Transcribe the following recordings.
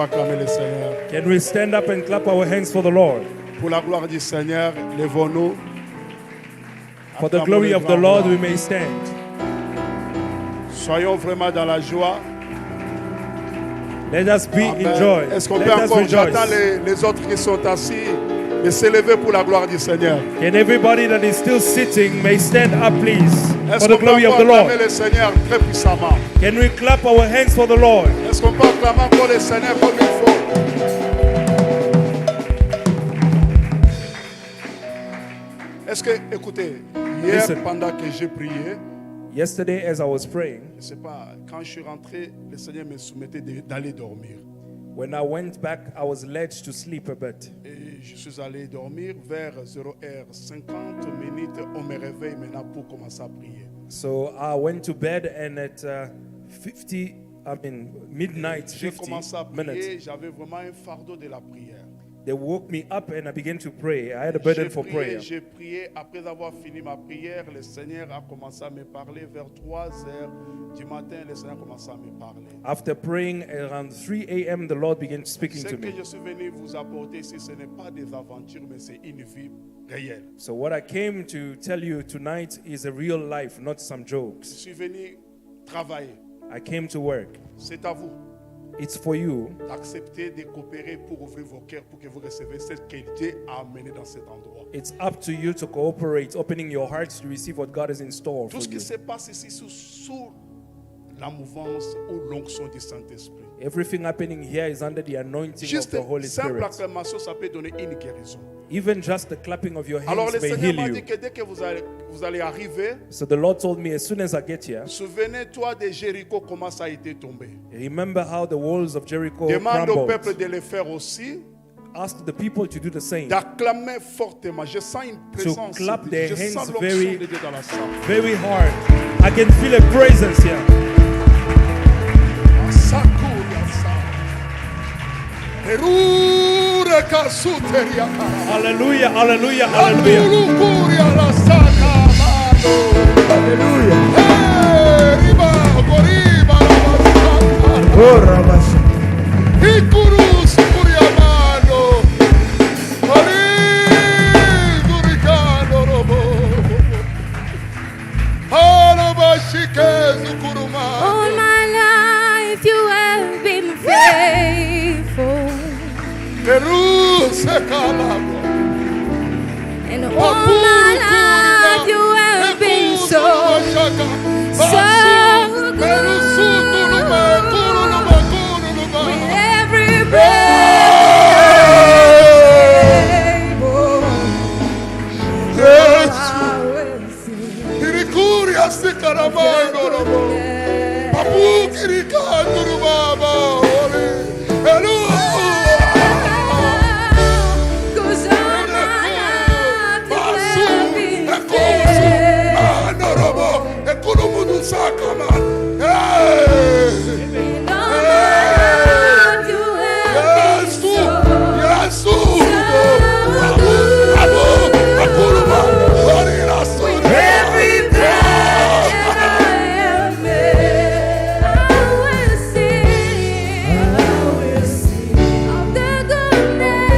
Acclamer le Seigneur. Can we stand up and clap our hands for the Lord? Pour la gloire du Seigneur, lèvons-nous. For the glory of the Lord we may stand. Soyons vraiment dans la joie. Let us be in Amen. joy. Est-ce qu'on peut Let us encore, rejoice. j'attends les autres qui sont assis, de s'élever pour la gloire du Seigneur. Can everybody that is still sitting may stand up, please, Est-ce for the qu'on peut glory of encore the acclamer Lord? le Seigneur très puissamment? Can we clap our hands for the Lord? Est-ce qu'on peut acclamer encore le Seigneur comme il faut? Est-ce que, écoutez, hier Listen. pendant que j'ai prié, Yesterday, as I was praying, je ne sais pas, quand je suis rentré, le Seigneur me soumettait d'aller dormir. when I went back, I was led to sleep a bit. Et je suis allé dormir vers 0h50 minutes. On me réveille maintenant pour commencer à prier. So I went to bed, and at midnight, J'ai 50 commencé à minutes, prier. J'avais vraiment un fardeau de la prière. they woke me up and I began to pray. I had a burden for prayer. J'ai prié. Après avoir fini ma prière, le Seigneur a commencé à me parler. Vers 3h du matin, le Seigneur a commencé à me parler. After praying around 3 a.m., the Lord began speaking Ce to que me. je suis venu vous apporter ici, ce n'est pas des aventures, mais c'est une vie réelle. So what I came to tell you tonight is a real life, not some Je jokes. suis venu travailler. I came to work. C'est à vous It's for you d'accepter de coopérer pour ouvrir vos cœurs pour que vous receviez ce que Dieu a amené dans cet endroit. It's up to you to cooperate, opening your hearts to receive what God is in store Tout for ce qui you. se passe ici sous la mouvance ou l'onction du Saint-Esprit. Everything happening here is under the anointing of Juste the Holy simple Spirit. acclamation, ça peut donner une guérison. Even just the clapping of your Alors hands le may Seigneur heal m'a you. dit que dès que vous allez arriver, So the Lord told me, as soon as I get here, souvenez-toi de Jéricho, comment ça a été tombé. remember how the walls of Jericho Demande au peuple crumbled. de le faire aussi, Ask the people to do the same. d'acclamer fortement. Je sens une présence. clap de their Dieu. Je sens hands l'onction very- de Dieu dans la salle. Very hard. I can feel a presence here. Hallelujah, hallelujah, hallelujah. All my life you have been faithful, and all my life you have been so good. With every breath, oh, I will sing your goodness. 'Cause all my life you have been faithful. And all my life you have been so every breath I am made, I will sing of the goodness of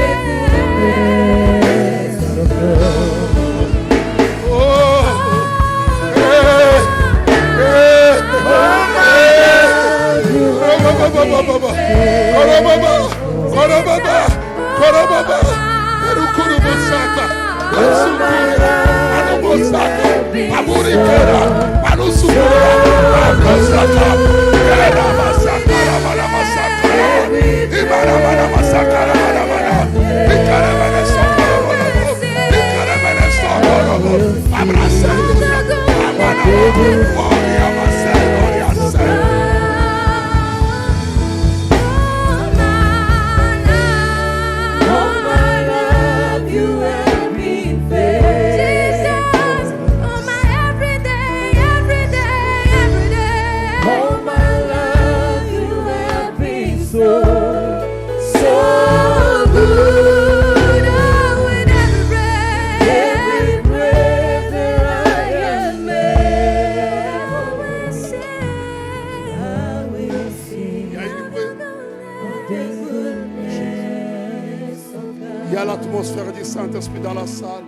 Il y a l'atmosphère du Saint-Esprit dans la salle.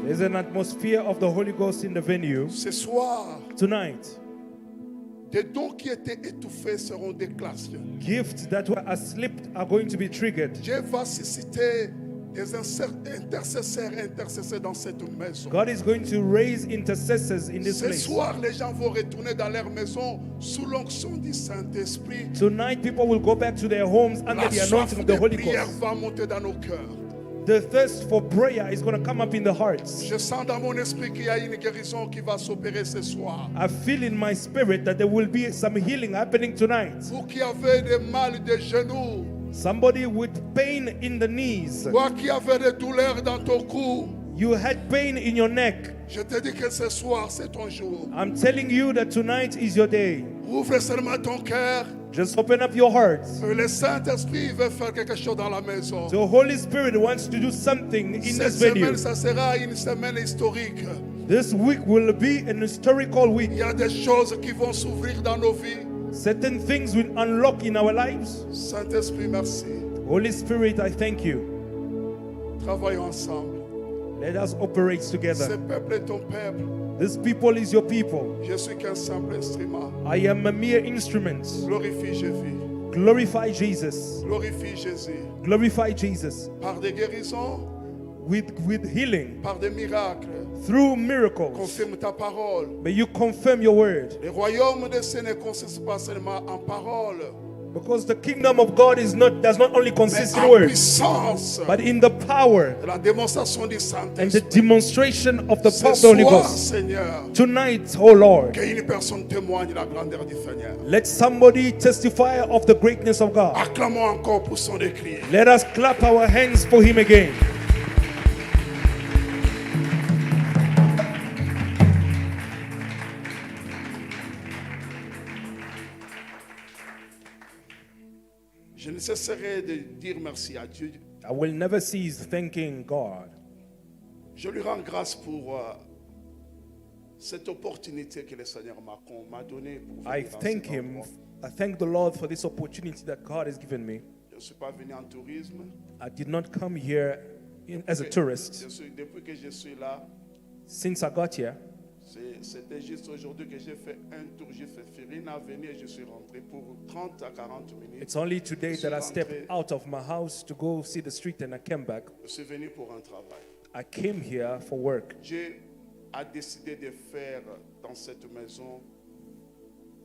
There's an atmosphere of the Holy Ghost in the venue. Ce soir, Tonight, des dons qui étaient étouffés seront déclenchés. gifts that were asleep are going to be triggered. Dieu va susciter des intercesseurs dans cette maison. God is going to raise intercessors in this Ce place. soir, les gens vont retourner dans leur maison sous l'onction du Saint-Esprit. Tonight, people will go back to their homes under La the soif anointing of de the Holy prière Ghost. va monter dans nos cœurs. The thirst for prayer is going to come up in the hearts. Je sens dans mon esprit qu'il y a une guérison qui va s'opérer ce soir. I feel in my spirit that there will be some healing happening tonight. Vous qui avez des mal de genoux, Somebody with pain in the knees. toi qui avez des douleurs dans ton cou, You had pain in your neck. je te dis que ce soir c'est ton jour. I'm telling you that tonight is your day. Ouvre seulement ton cœur. Just open up your heart. Le Saint-Esprit veut faire quelque chose dans la maison. The Holy Spirit wants to do something in Cette this venue. semaine, ça sera une semaine historique. This week will be an historical week. Il y a des choses qui vont s'ouvrir dans nos vies. Certain things will unlock in our lives. Saint-Esprit, merci. Holy Spirit, I thank you. Travaillons ensemble. Let us operate Ce together. peuple est ton peuple. This people is your people. Je suis qu'un simple instrument. I am a mere instrument. Glorifie Jésus. Glorify Jesus. Glorifie Jésus. Glorify Jesus. Par des guérisons, With healing, par des miracles. through miracles. Confirme ta parole. May you confirm your word. Le royaume de Dieu ne consiste pas seulement en parole, Because the kingdom of God does not only mais consist in en words, puissance but in the power de la démonstration du and the Saint-Esprit. demonstration of the Ce power of the Holy soir, Ghost. Seigneur, Tonight, oh Lord, qu'une personne témoigne de la grandeur du Seigneur. let somebody testify of the greatness of God. Acclamons encore pour son écrit. Let us clap our hands for him again. Je ne cesserai de dire merci à Dieu. I will never cease thanking God. Je lui rends grâce pour cette opportunité que le Seigneur m'a donnée pour I venir dans thank cet him. endroit. I thank the Lord for this opportunity that God has given me. Je ne suis pas venu en tourisme. I did not come here as a tourist. Depuis que je suis là, Since I got here, c'était juste aujourd'hui que j'ai fait un tour. J'ai fait Ferine Avenue et je suis rentré pour 30 à 40 minutes. it's only today Je suis that I stepped rentré. out of my house to go see the street and I came back. Je suis venu pour un travail. I came here for work. Dieu a décidé de faire dans cette maison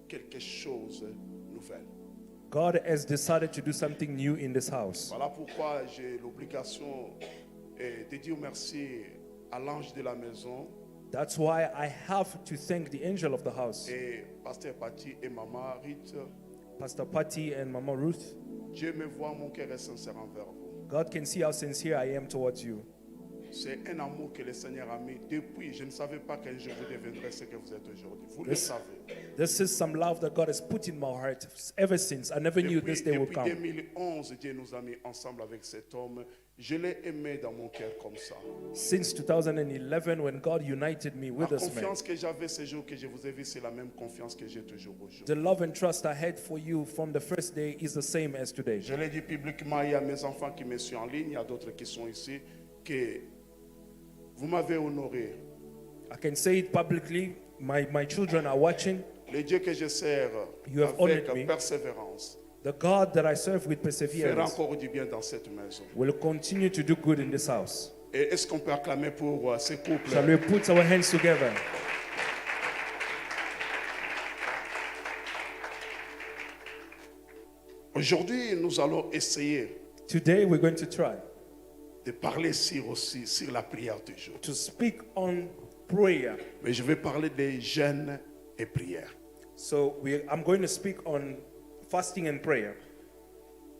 quelque chose de nouvel. God has decided to do something new in this house. Voilà pourquoi j'ai l'obligation de dire merci à l'ange de la maison That's why I have to thank the angel of the house, et Pasteur Patti et Maman Rite. Pastor Patty and Mama Ruth. Dieu me voit, mon cœur est sincère envers vous. God can see how sincere I am towards you. C'est un amour que le Seigneur a mis depuis. Je ne savais pas qu'un jour vous deviendrez ce que vous êtes aujourd'hui. Vous le Yes. savez. This is some love that God has put in my heart ever since. I never knew this day would Depuis come. 2011, Dieu nous a mis ensemble avec cet homme. Je l'ai aimé dans mon cœur comme ça. Since 2011, when God united me La with this man, confiance que j'avais ce jour que je vous ai vu, c'est la même confiance que j'ai toujours aujourd'hui. the love and trust I had for you from the first day is the same as today. Je l'ai dit publiquement, il y a mes enfants qui me suivent en ligne, il y a d'autres qui sont ici, que vous m'avez honoré. I can say it publicly. My children are watching. Le Dieu que je sers You have avec honored me. persévérance The God that I serve with fera perseverance encore du bien dans cette maison. will continue to do good in this house. Et est-ce qu'on peut acclamer pour ce couple? Shall we put our hands together? Aujourd'hui, nous allons essayer Today we're going to try de parler sur la prière du jour. to speak on prayer. Mais je vais parler des jeûnes et prières. So I'm going to speak on fasting and prayer.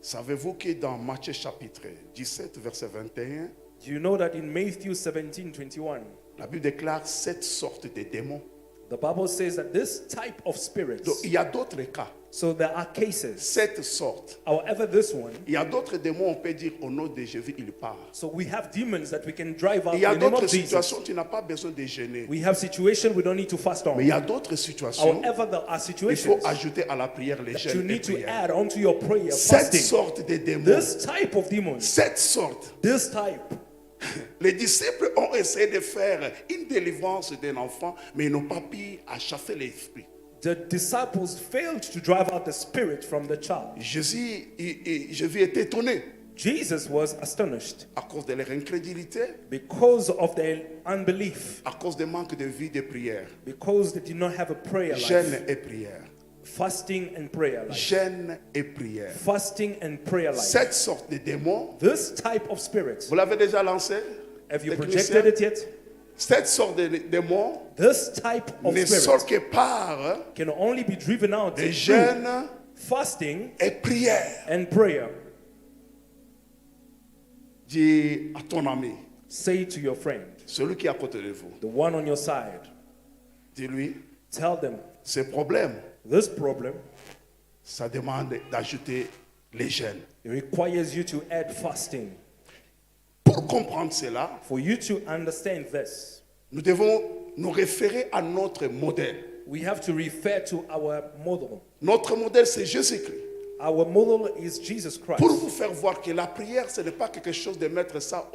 Savez-vous que dans Matthieu chapitre 17, verset 21, Do you know that in Matthew 17:21, la Bible déclare 7 sortes de démons? The Bible says that this type of spirits, Donc, il y a d'autres cas, so there are cases. cette sorte. However, this one, Il y a d'autres démons, on peut dire au nom de Jésus, il part. so we have demons that we can drive out Il y in a the name d'autres of Jesus. situations, tu n'as pas besoin de gêner. We have situations we don't need to fast on. Mais il y a d'autres situations, However, there are il situations faut ajouter à la prière les that you jeûnes et need to prières. add onto your prayer, Cette fasting. sorte de démons, This type of demons, cette sorte, this type, les disciples ont essayé de faire une délivrance d'un enfant, mais ils n'ont pas pu chasser l'esprit. the disciples failed to drive out the spirit from the child. Jésus était étonné Jesus was astonished à cause de leur incrédulité, because of their unbelief, à cause du manque de vie de prière. because they did not have a prayer Jeûne life, et prière. fasting and prayer life, Jeûne et prière. fasting and prayer life. Cette sorte de démon, This type of spirit, vous l'avez déjà lancé? have you Technicien? projected it yet? Cette sorte de démon This type of ne spirit sort que par can only be driven out des through jeûnes fasting et prière. and prayer. Dis à ton ami, Say to your friend, celui qui est à côté de vous, the one on your side, dis-lui, tell them ce problème, this problem, ça demande d'ajouter les jeûnes. it requires you to add fasting. Pour comprendre cela, For you to understand this, nous devons nous référer à notre modèle. we have to refer to our model. Notre modèle, c'est Jésus-Christ. Our model is Jesus Christ. Pour vous faire voir que la prière, ce n'est pas quelque chose de mettre ça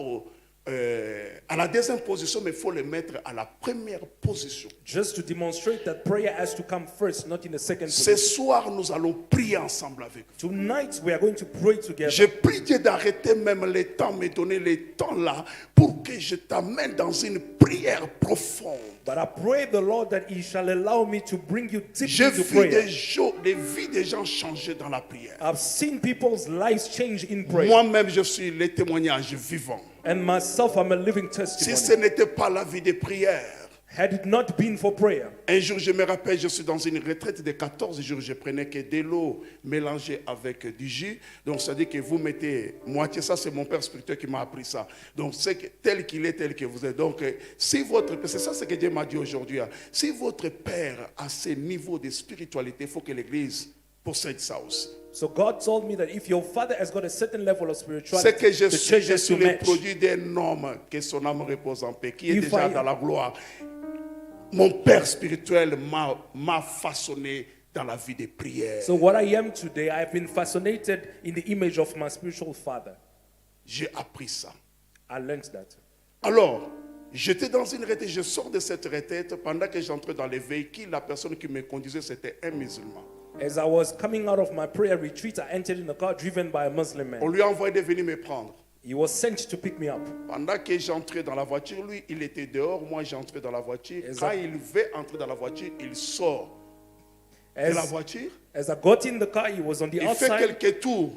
à la deuxième position, mais il faut le mettre à la première position. Just to demonstrate that prayer has to come first, not in the second Ce position. soir, nous allons prier ensemble avec vous. Tonight we are going to pray together. Je prie Dieu d'arrêter même le temps, me donner le temps là, pour que je t'amène dans une prière profonde. But I pray the Lord that He shall allow me to bring you deep J'ai into vu prayer. des vies des gens changer dans la prière. I've seen people's lives change in prayer. Moi-même, je suis le témoignage vivant. And myself, I'm a living Si testimony. ce n'était pas la vie de prière, Had it not been for prayer, un jour, je me rappelle, je suis dans une retraite de 14 jours, je prenais que de l'eau mélangée avec du jus. Donc, ça dit que vous mettez moitié, ça c'est mon père spirituel qui m'a appris ça. Donc, c'est tel qu'il est, tel que vous êtes. Donc, si votre père, c'est ça ce que Dieu m'a dit aujourd'hui, hein. Si votre père a ce niveau de spiritualité, il faut que l'Église possède ça aussi. so God told me that if your father has got a certain level of C'est spirituality, que je the suis, church je has suis to le match. produit d'un homme, que son âme repose en paix, qui est If déjà I- dans la gloire. Mon père spirituel m'a façonné dans la vie de prière. So what I am today, I have been fascinated in the image of my spiritual father. J'ai appris ça. I learned that. Alors, j'étais dans une retraite, je sors de cette retraite, pendant que j'entrais dans les véhicules, la personne qui me conduisait, c'était un musulman. As I was coming out of my prayer retreat, I entered in a car driven by a Muslim On man. lui a envoyé de venir me prendre. He was sent to pick me up. Pendant que j'entrais dans la voiture, lui, il était dehors, moi j'entrais dans la voiture. Exact. Quand il veut entrer dans la voiture, il sort de la As, voiture, as I got in the car, he was on the il fait outside. quelques tours.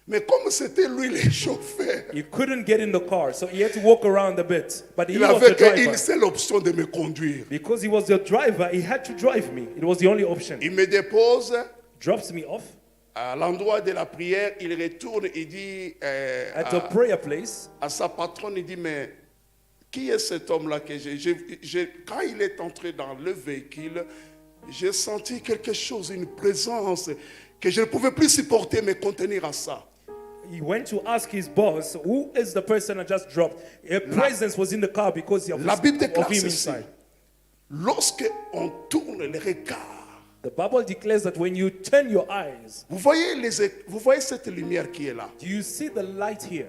Mais comme c'était lui le chauffeur, He couldn't get in the car, so he had to walk around a bit. But he il was avait the driver. qu'une seule option de me conduire. Because he was the driver, he had to drive me. It was the only option. Il me dépose Drops me off à l'endroit de la prière, il retourne, il dit at the prayer place. à sa patronne, il dit, mais qui est cet homme-là que quand il est entré dans le véhicule, j'ai senti quelque chose, une présence que je ne pouvais plus supporter, me contenir à ça. He went to ask his boss, who is the person I just dropped? A presence was in the car because of, La Bible déclare of him ceci. inside. Lorsque on tourne le regard, The Bible declares that when you turn your eyes, vous voyez cette lumière qui est là. do you see the light here?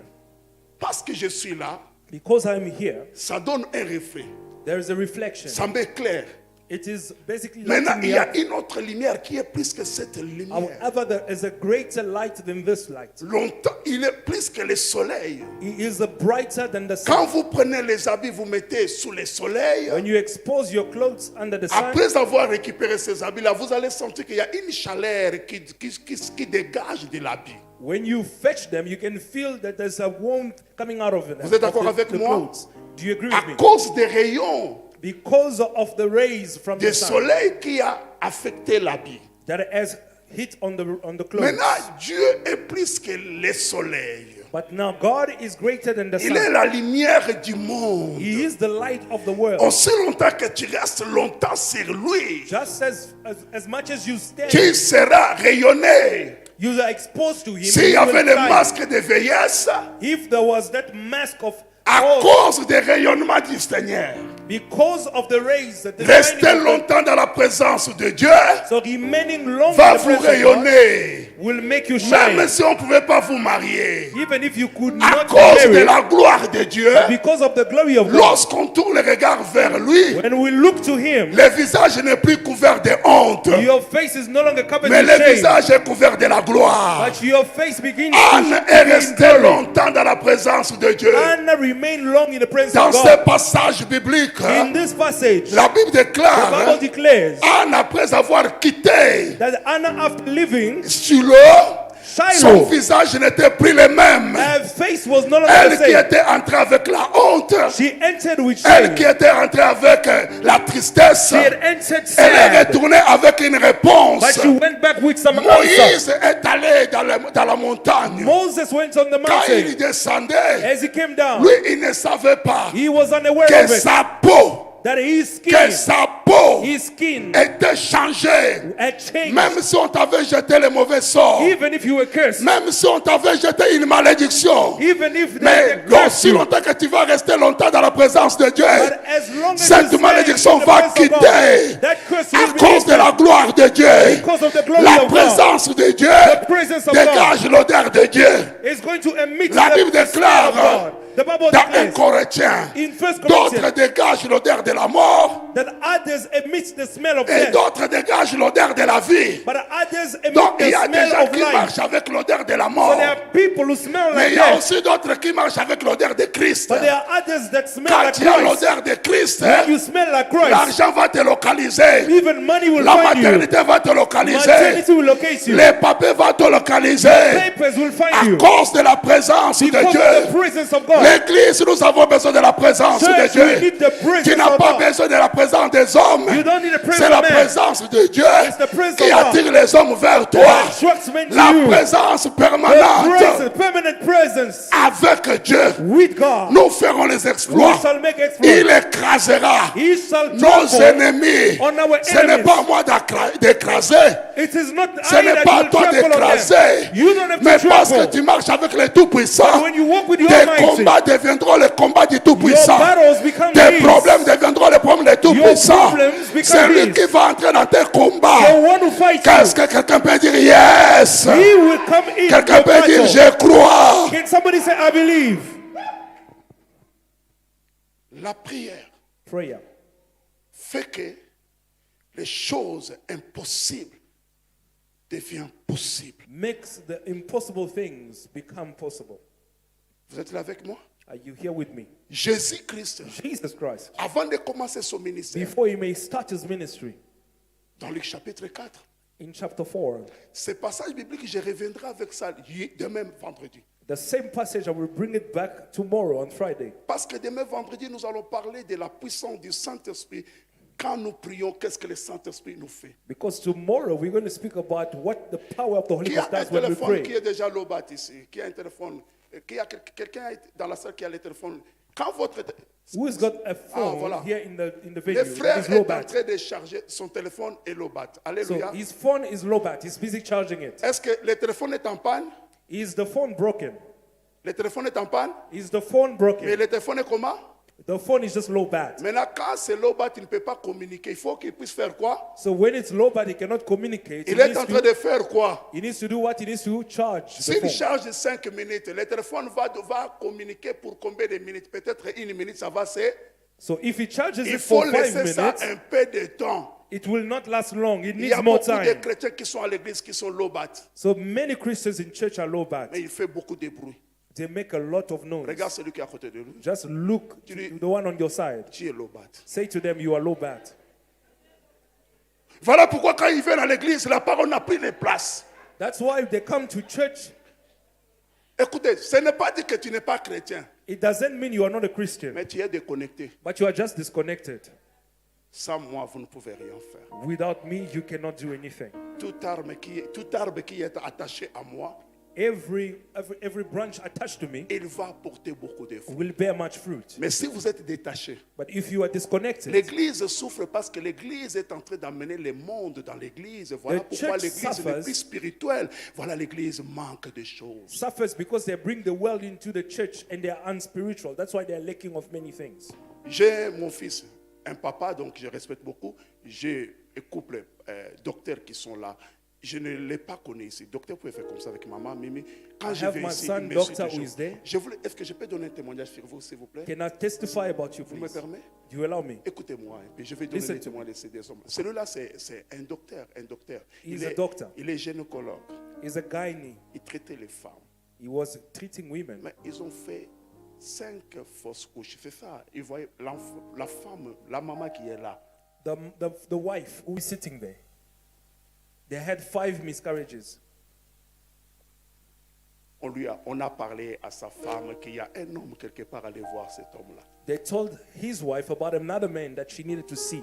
Parce que je suis là, Because I'm here, ça donne un reflet. there is a reflection. Ça m'éclaire. It is basically Maintenant, lighting il me y up. a une autre lumière qui est plus que cette lumière. However, there is a greater light than this light. Longtemps, il est plus que le soleil. He is brighter than the Quand sun. vous prenez les habits, vous mettez sous le soleil. When you expose your clothes under the sun, Après avoir récupéré ces habits-là, vous allez sentir qu'il y a une chaleur qui dégage de l'habit. when you fetch them, you can feel that there's a warmth coming out of them. Vous êtes d'accord of avec the moi? clothes. Do you agree with À me? cause des rayons Because of the rays from du the sun soleil qui a affecté l'habit. that has hit on the clothes. Maintenant, Dieu est plus que le soleil. But now God is greater than the Il est sun. la lumière du monde. He is the light of the world. Aussi longtemps que tu restes longtemps sur lui, Just as much as you stay, tu seras rayonné. you are exposed to him. S'il y you will avait le shine. masque de vieillesse, If there was that mask of à old, cause des rayonnements du Seigneur, because of the rays, the restez shining of longtemps dans la présence de Dieu the, so remaining long va in the vous presence of God rayonner. will make you shine. Même si on ne pouvait pas vous marier, Even if you could à not cause be de married, la gloire de Dieu, because of the glory of God, lorsqu'on tourne le regard vers lui, when we look to him, le visage n'est plus couvert de honte, your face is no longer covered mais in le shame, visage est couvert de la gloire. but your face begins Anne to est shine in restée glory. longtemps dans la présence de Dieu. Anna remained long in the presence Dans of ce God. passage biblique, In this passage, la Bible the déclare, Bible declares Anne, après avoir quitté that Anna, after leaving Shiloh, son Shiloh, visage n'était plus le même. her face was no longer Elle the qui same. était entrée avec la honte, She entered with elle shame. qui était entrée avec la tristesse, She had entered elle est sad, retournée avec une réponse. but she went back with some answer. Moïse est allé dans la montagne. Moses went on the Quand il mountain. descendait, As he came down, lui, il ne savait pas he was unaware que of it, sa peau, that his que skin, sa peau his skin était changée. had changed. Même si on t'avait jeté le mauvais sort, Even if you were cursed, même si on t'avait jeté une malédiction, even if mais they cursed aussi you, longtemps que tu vas rester longtemps dans la présence de Dieu, but as long as cette you stay malédiction in the va presence of God, quitter that curse à will be cause de la lifted gloire de Dieu. because of the glory La of God. présence de Dieu The presence of God dégage l'odeur de Dieu. is going to emit La the Bible smell déclare of God. The Bible dans 1 declares Corinthiens, in 1 d'autres Corinthians dégagent l'odeur de la mort that others emit the smell of et death, d'autres dégagent l'odeur de la vie. but others emit Donc il the y a des smell gens of qui life. marchent avec l'odeur de la So mort. there are people who smell Mais like il y a death, aussi d'autres qui marchent avec l'odeur de Christ. but there are others that smell Quand like tu as Christ. l'odeur de Christ, When you smell like Christ, l'argent va te localiser. even money will La find you. maternité va te localiser. Maternity will locate you. Les papiers vont te localiser. Papers will find À you. cause de la présence de Because of the Dieu. presence of God. L'église, nous avons besoin de la présence de Church, we Dieu. need the Tu presence n'as of pas God. besoin de la présence des hommes. You don't need the presence C'est la of man. présence de Dieu It's the presence qui of God attire les hommes vers toi. that attracts men to La you. présence The permanente presence, permanent presence avec Dieu. with God. Nous ferons les We exploits. shall make exploits. Il écrasera He shall nos trample ennemis. on our Ce n'est enemies. pas à moi d'écraser. It is not Ce I n'est that pas à will toi trample on them. d'écraser. You don't have Mais to parce que trample. tu marches avec les Tout-Puissants, When you walk with the tes Almighty, combats deviendront les combats du your Tout-Puissant. battles become Tes his. problèmes deviendront les problèmes des Tout-Puissants. problems become C'est lui his. qui va entrer dans tes combats. The one who fights Qu'est-ce you, que quelqu'un peut dire? Yes. he will come in Quelqu'un your peut dire battle. je crois. Can somebody say, I believe? La prière Prayer fait que les choses impossibles deviennent possibles. makes the impossible things become possible. Vous êtes là avec moi? Are you here with me? Jésus-Christ, Jesus Christ, avant de commencer son ministère, before he may start his ministry, dans Luc chapitre 4, in chapter 4, ce passage biblique, je reviendrai avec ça demain vendredi. the same passage, I will bring it back tomorrow on Friday. Parce que demain vendredi, nous allons parler de la puissance du Saint-Esprit. Quand nous prions, qu'est-ce que le Saint-Esprit nous fait? Because tomorrow we're going to speak about what the power of the Holy Qui a Ghost un does when we téléphone qui pray. est déjà lobat ici? Qui a un téléphone? Qui a quelqu'un dans la salle qui a le téléphone? Quand votre Who's got a phone voilà. here in the le venue? frère It's est en Lobat. train de charger son téléphone et lobat. So Alléluia. his phone is Lobat. He's busy charging it. Est-ce que le téléphone est en panne? Is the phone broken? Le téléphone est en panne? Is the phone Mais broken? le téléphone est comment? The phone is just Lobat. Maintenant, quand c'est lobat, il ne peut pas communiquer. Il faut qu'il puisse faire quoi? So when it's Lobat, he cannot communicate. Il est en train de faire quoi? He needs to do what? He needs to charge the S'il phone. charge 5 minutes, le téléphone va communiquer pour combien de minutes? Peut-être 1 minute, ça va c'est. So if he charges Il it faut for 5 laisser ça minutes, un peu de temps. it will not last long. It Il y a needs more beaucoup de time. chrétiens qui sont à l'église qui sont lobat. So many Christians in church are Lobat. Mais il fait beaucoup de bruit. They make a lot of noise. Regarde celui qui est à côté de lui. Just look to the one on your side. Tu es lobat. Say to them, you are Lobat. Voilà pourquoi quand il vient à l'église, la parole n'a plus de place. That's why if they come to church, Écoutez, ce n'est pas dit que tu n'es pas chrétien, it doesn't mean you are not a Christian, mais tu es déconnecté. but you are just disconnected. Sans moi, vous ne pouvez rien faire. Without me, you cannot do anything. Tout arbre qui est attaché à moi every branch attached to me il va porter beaucoup de fruits. will bear much fruit. Mais si vous êtes détaché, But if you are disconnected, l'Église souffre parce que l'Église est en train d'amener le monde dans l'Église. Voilà The pourquoi church l'Église n'est suffers. plus spirituelle. Voilà, l'Église manque de choses. suffers because they bring the world into the church and they are unspiritual. That's why they are lacking of many things. J'ai mon fils, un papa, donc je respecte beaucoup. J'ai un couple docteurs qui sont là. Je ne l'ai pas connu ici. Docteur pouvait faire comme ça avec maman, Mimi. Quand I je have vais my ici, son, il me doctor, suit who is there. toujours. Est-ce que je peux donner un témoignage sur vous, s'il vous plaît? Can I testify about you, Vous me please? permettez? Do you allow me? Écoutez-moi un peu. Je vais donner Listen des to témoignages de ces hommes. Celui-là, c'est un docteur. He's a doctor. Il est gynécologue. He's a gynae. Il traitait les femmes. He was treating women. Mais ils ont fait 5 fausses couches. C'est ça. Ils voyaient la femme, la maman qui est là. The wife who is sitting there, they had 5 miscarriages. On a parlé à sa femme qu'il y a un homme quelque part à aller voir cet homme-là. They told his wife about another man that she needed to see.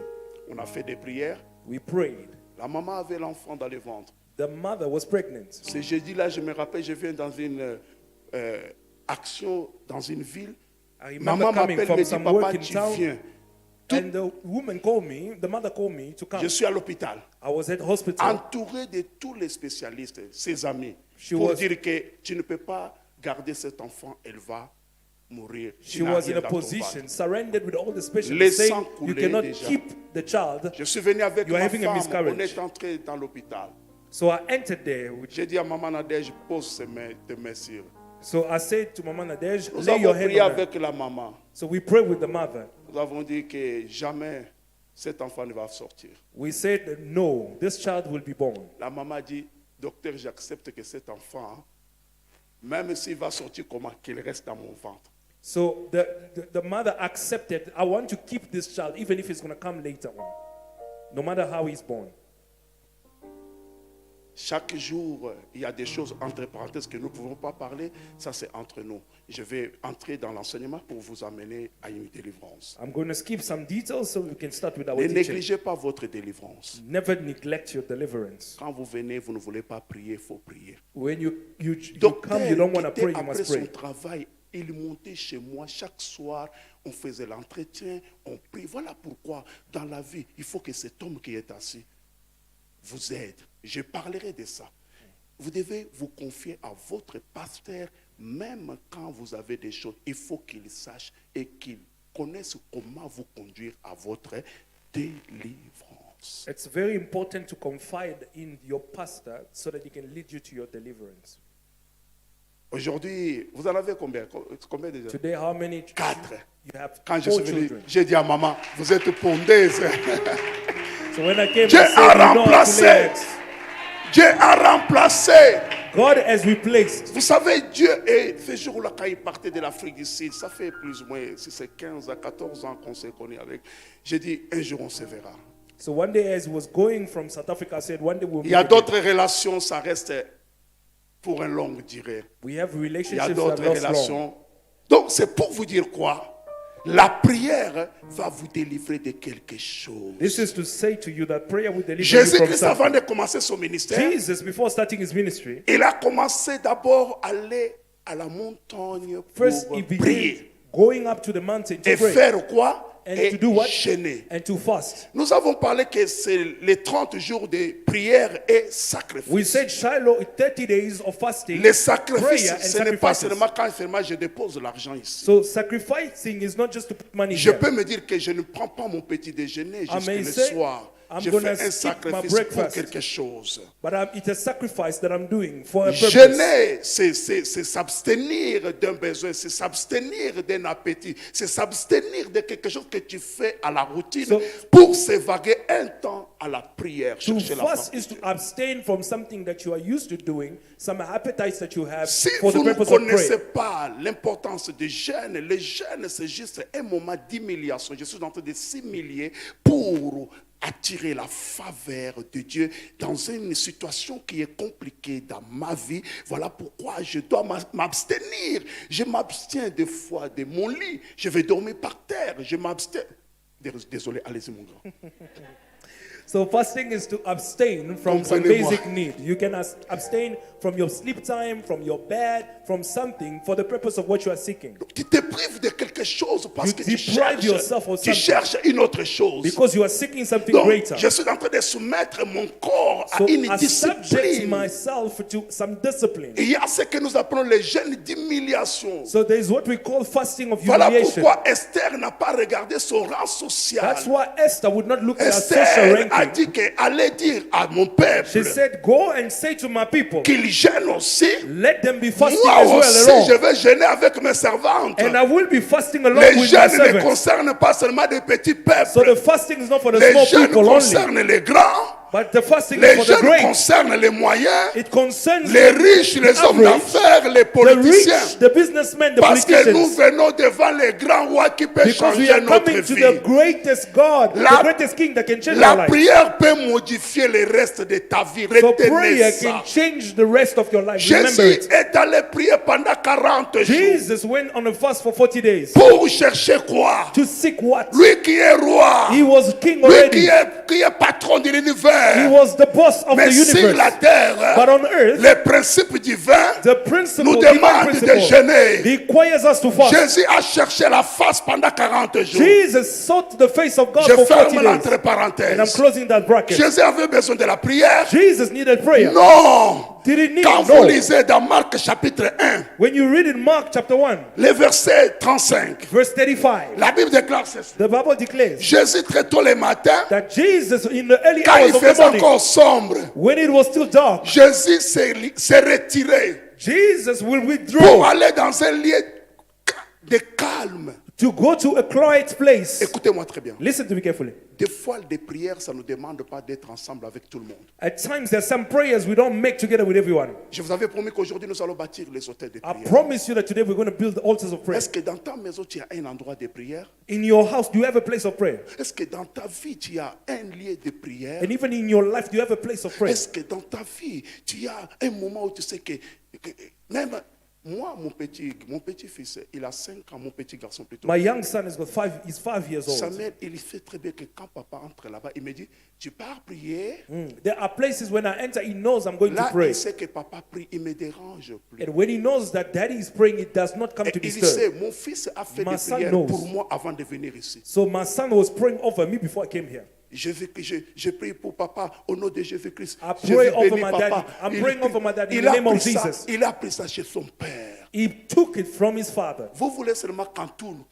On a fait des prières. We prayed. La maman avait l'enfant dans le ventre. The mother was pregnant. Ce jeudi-là, je me rappelle, je viens dans une action dans une ville. I remember Maman coming m'appelle, from me dit, some papa, work in tu town. viens. And the woman called me, the mother called me to come. Je suis à l'hôpital, I was at hospital. entouré de tous les spécialistes, ses amis, She pour was- dire que tu ne peux pas garder cet enfant, elle va mourir. Tu She n'as was rien in a dans ton position, ventre. surrendered with all the specialists, Laissant saying you couler cannot déjà. keep the child. Je suis venu avec You are ma having a femme, miscarriage. on est entré dans l'hôpital. So I entered there. J'ai dit à maman Nadège, pose tes mains sur. So I said to Mama Nadej, Nous lay avons your hand prié on her. avec la maman. So we prayed with the mother. Nous avons dit que jamais cet enfant ne va sortir. We said, no, this child will be born. La maman a dit, docteur, j'accepte que cet enfant, même s'il va sortir comment, qu'il reste dans mon ventre. So the mother accepted, I want to keep this child, even if it's going to come later on, no matter how he's born. Chaque jour, il y a des choses entre parenthèses que nous ne pouvons pas parler. Ça, c'est entre nous. Je vais entrer dans l'enseignement pour vous amener à une délivrance. I'm going to skip some details so we can start with our Ne teaching. négligez pas votre délivrance. Never neglect your deliverance. Quand vous venez, vous ne voulez pas prier, il faut prier. When you Docteur come, you don't want to quittait pray, you après must son pray. travail, il montait chez moi chaque soir, on faisait l'entretien, on prie. Voilà pourquoi dans la vie, il faut que cet homme qui est assis vous aide. Je parlerai de ça. Vous devez vous confier à votre pasteur, même quand vous avez des choses. Il faut qu'il sache et qu'il connaisse comment vous conduire à votre délivrance. It's very important to confide in your pastor so that he can lead you to your deliverance. Aujourd'hui, vous en avez combien? Combien déjà? Today, how many 4. you have? Quand je 4 suis venu, children. j'ai dit à maman, vous êtes pondeuse. So when I came, Dieu I said, a you know how to remplacé. lay eggs. Dieu a remplacé. God has replaced. Vous savez, Dieu, et ce jour-là, quand il partait de l'Afrique du Sud, ça fait plus ou moins, si c'est 15 à 14 ans qu'on s'est connus avec, j'ai dit, un jour on se verra. So one day, as he was going from South Africa, I said, one day we'll Il y a meet again. d'autres relations, ça reste pour une longue durée. We have Il y a relationships that d'autres last long. relations. Donc, c'est pour vous dire quoi? La prière va vous délivrer de quelque chose. This is to say to you that prayer will deliver you from Jésus-Christ, avant something. de commencer son ministère, Jesus, before starting his ministry, il a commencé d'abord à aller à la montagne first pour he began prier. going up to the mountain to Et pray faire quoi? and Et to do what? jeûner. And to fast. Nous avons parlé que c'est les 30 jours de prière et sacrifice. We said Shiloh, 30 days of fasting, Les sacrifices, prayer and ce n'est pas sacrifices. seulement quand seulement je dépose l'argent ici. So sacrificing is not just to put money Je here. peux me dire que je ne prends pas mon petit déjeuner jusqu'au may le say, soir. I'm Je gonna fais un skip my sacrifice pour breakfast. quelque chose. But it's a sacrifice that I'm doing for a purpose. Jeûner, c'est s'abstenir d'un besoin, c'est s'abstenir d'un appétit, c'est s'abstenir de quelque chose que tu fais à la routine So- pour s'évaguer un temps à la prière. To Chercher la fast forme. is to abstain from something that you are used to doing, some appetites that you have Si for the vous ne purpose of connaissez prayer. pas l'importance du jeûne, le jeûne c'est juste un moment d'humiliation. Je suis en train de s'humilier pour attirer la faveur de Dieu dans une situation qui est compliquée dans ma vie. Voilà pourquoi je dois m'abstenir. Je m'abstiens des fois de mon lit. Je vais dormir par terre. Je m'abstiens. Désolé, allez-y mon grand. So fasting is to abstain from some Comprenez-moi. basic need. You can abstain from your sleep time, from your bed, from something for the purpose of what you are seeking. Tu te prives de quelque chose parce You que tu deprive yourself of tu something. cherches une autre chose. Because you are seeking something Donc, greater. je suis en train de soumettre mon corps So à une I subject discipline. myself to some discipline. Il y a ce que nous appelons les jeûnes d'humiliation. So there is what we call fasting of Voilà humiliation. pourquoi Esther n'a pas regardé son rang social. That's why Esther would not look at her social Esther a ranking. dit qu'elle allait dire à mon She peuple said, go and say to my people, qu'il gêne aussi. let them be fasting Moi as well aussi, along. je vais gêner avec mes servantes. And I will be fasting along Les with my jeûnes ne servants. concernent pas seulement des petits So the peuples. fasting is not for the Les small jeûnes people only, concernent les grands. but the fasting Les is for the jeûnes great. concernent les moyens, It concerns les riches, les hommes average, d'affaires, les the politiciens. rich, the businessmen, the Parce que nous politicians. venons devant les grands rois qui peuvent Because we changer are notre coming to vie. the greatest God, La- the greatest King that can change our La life. prière peut modifier le reste de ta vie. So Retenez prayer ça. can change the rest of your life. Remember Jésus it. est allé prier pendant 40 jours. Jesus went on a fast for 40 days Pour chercher quoi? to seek what? Lui qui est roi. He was king Lui already. qui est patron de He l'univers. was the boss of the Mais sur la universe. terre, But on earth, les principes divins the principle, nous divine demandent de principle, jeûner. requires us to fast. Jésus a cherché la face pendant 40 jours. Jesus sought the face of God Je for 40 ferme days. l'entre And I'm parenthèses. closing that bracket. Jésus avait besoin de la prière. Jesus needed prayer. Non. Did he need Quand it? vous No. lisez dans Marc chapitre 1, When you read in Mark chapter 1, le verset 35, verse 35, la Bible déclare ceci. the Bible declares Jésus très tôt le matin, that Jesus, in the early quand il hours of the faisait morning, encore sombre, when it was still dark, Jésus s'est retiré Jesus will pour withdraw aller dans un lieu de calme. to go to a quiet place. Écoutez-moi très bien. Listen to me carefully. Des fois, des prières, ça ne nous demande pas d'être ensemble avec tout le monde. At times, there's some prayers we don't make together with everyone. Je vous avais promis qu'aujourd'hui, nous allons bâtir les hôtels de I prière. promise you that today we're going to build altars of prayer. Est-ce que dans ta maison, tu as un endroit de prière? In your house, do you have a place of prayer? Est-ce que dans ta vie, tu as un lieu de prière? And even in your life, do you have a place of prayer? Est-ce que dans ta vie, tu as un moment où tu sais que même moi, mon petit-fils, il a 5 ans, mon petit garçon plutôt. My young son is 5 years old. Samuel, il sait très bien que quand papa entre là-bas, il me dit, tu pars prier. There are places when I enter, he knows I'm going to Là, pray. il sait que papa prie, il me dérange plus. And when he knows that daddy is praying, it does not come Et to il disturb. sait, mon fils a fait My des son prières knows. pour moi avant de venir ici. So my son was praying over me before I came here. Je prie pour papa au nom de Jésus-Christ. I Je pray veux over bénir my papa. daddy. I'm Il praying prie- over my daddy in il the a name of pris ça- Jesus. Il a pris ça chez son père. He took it from his father. Vous voulez seulement cantoun.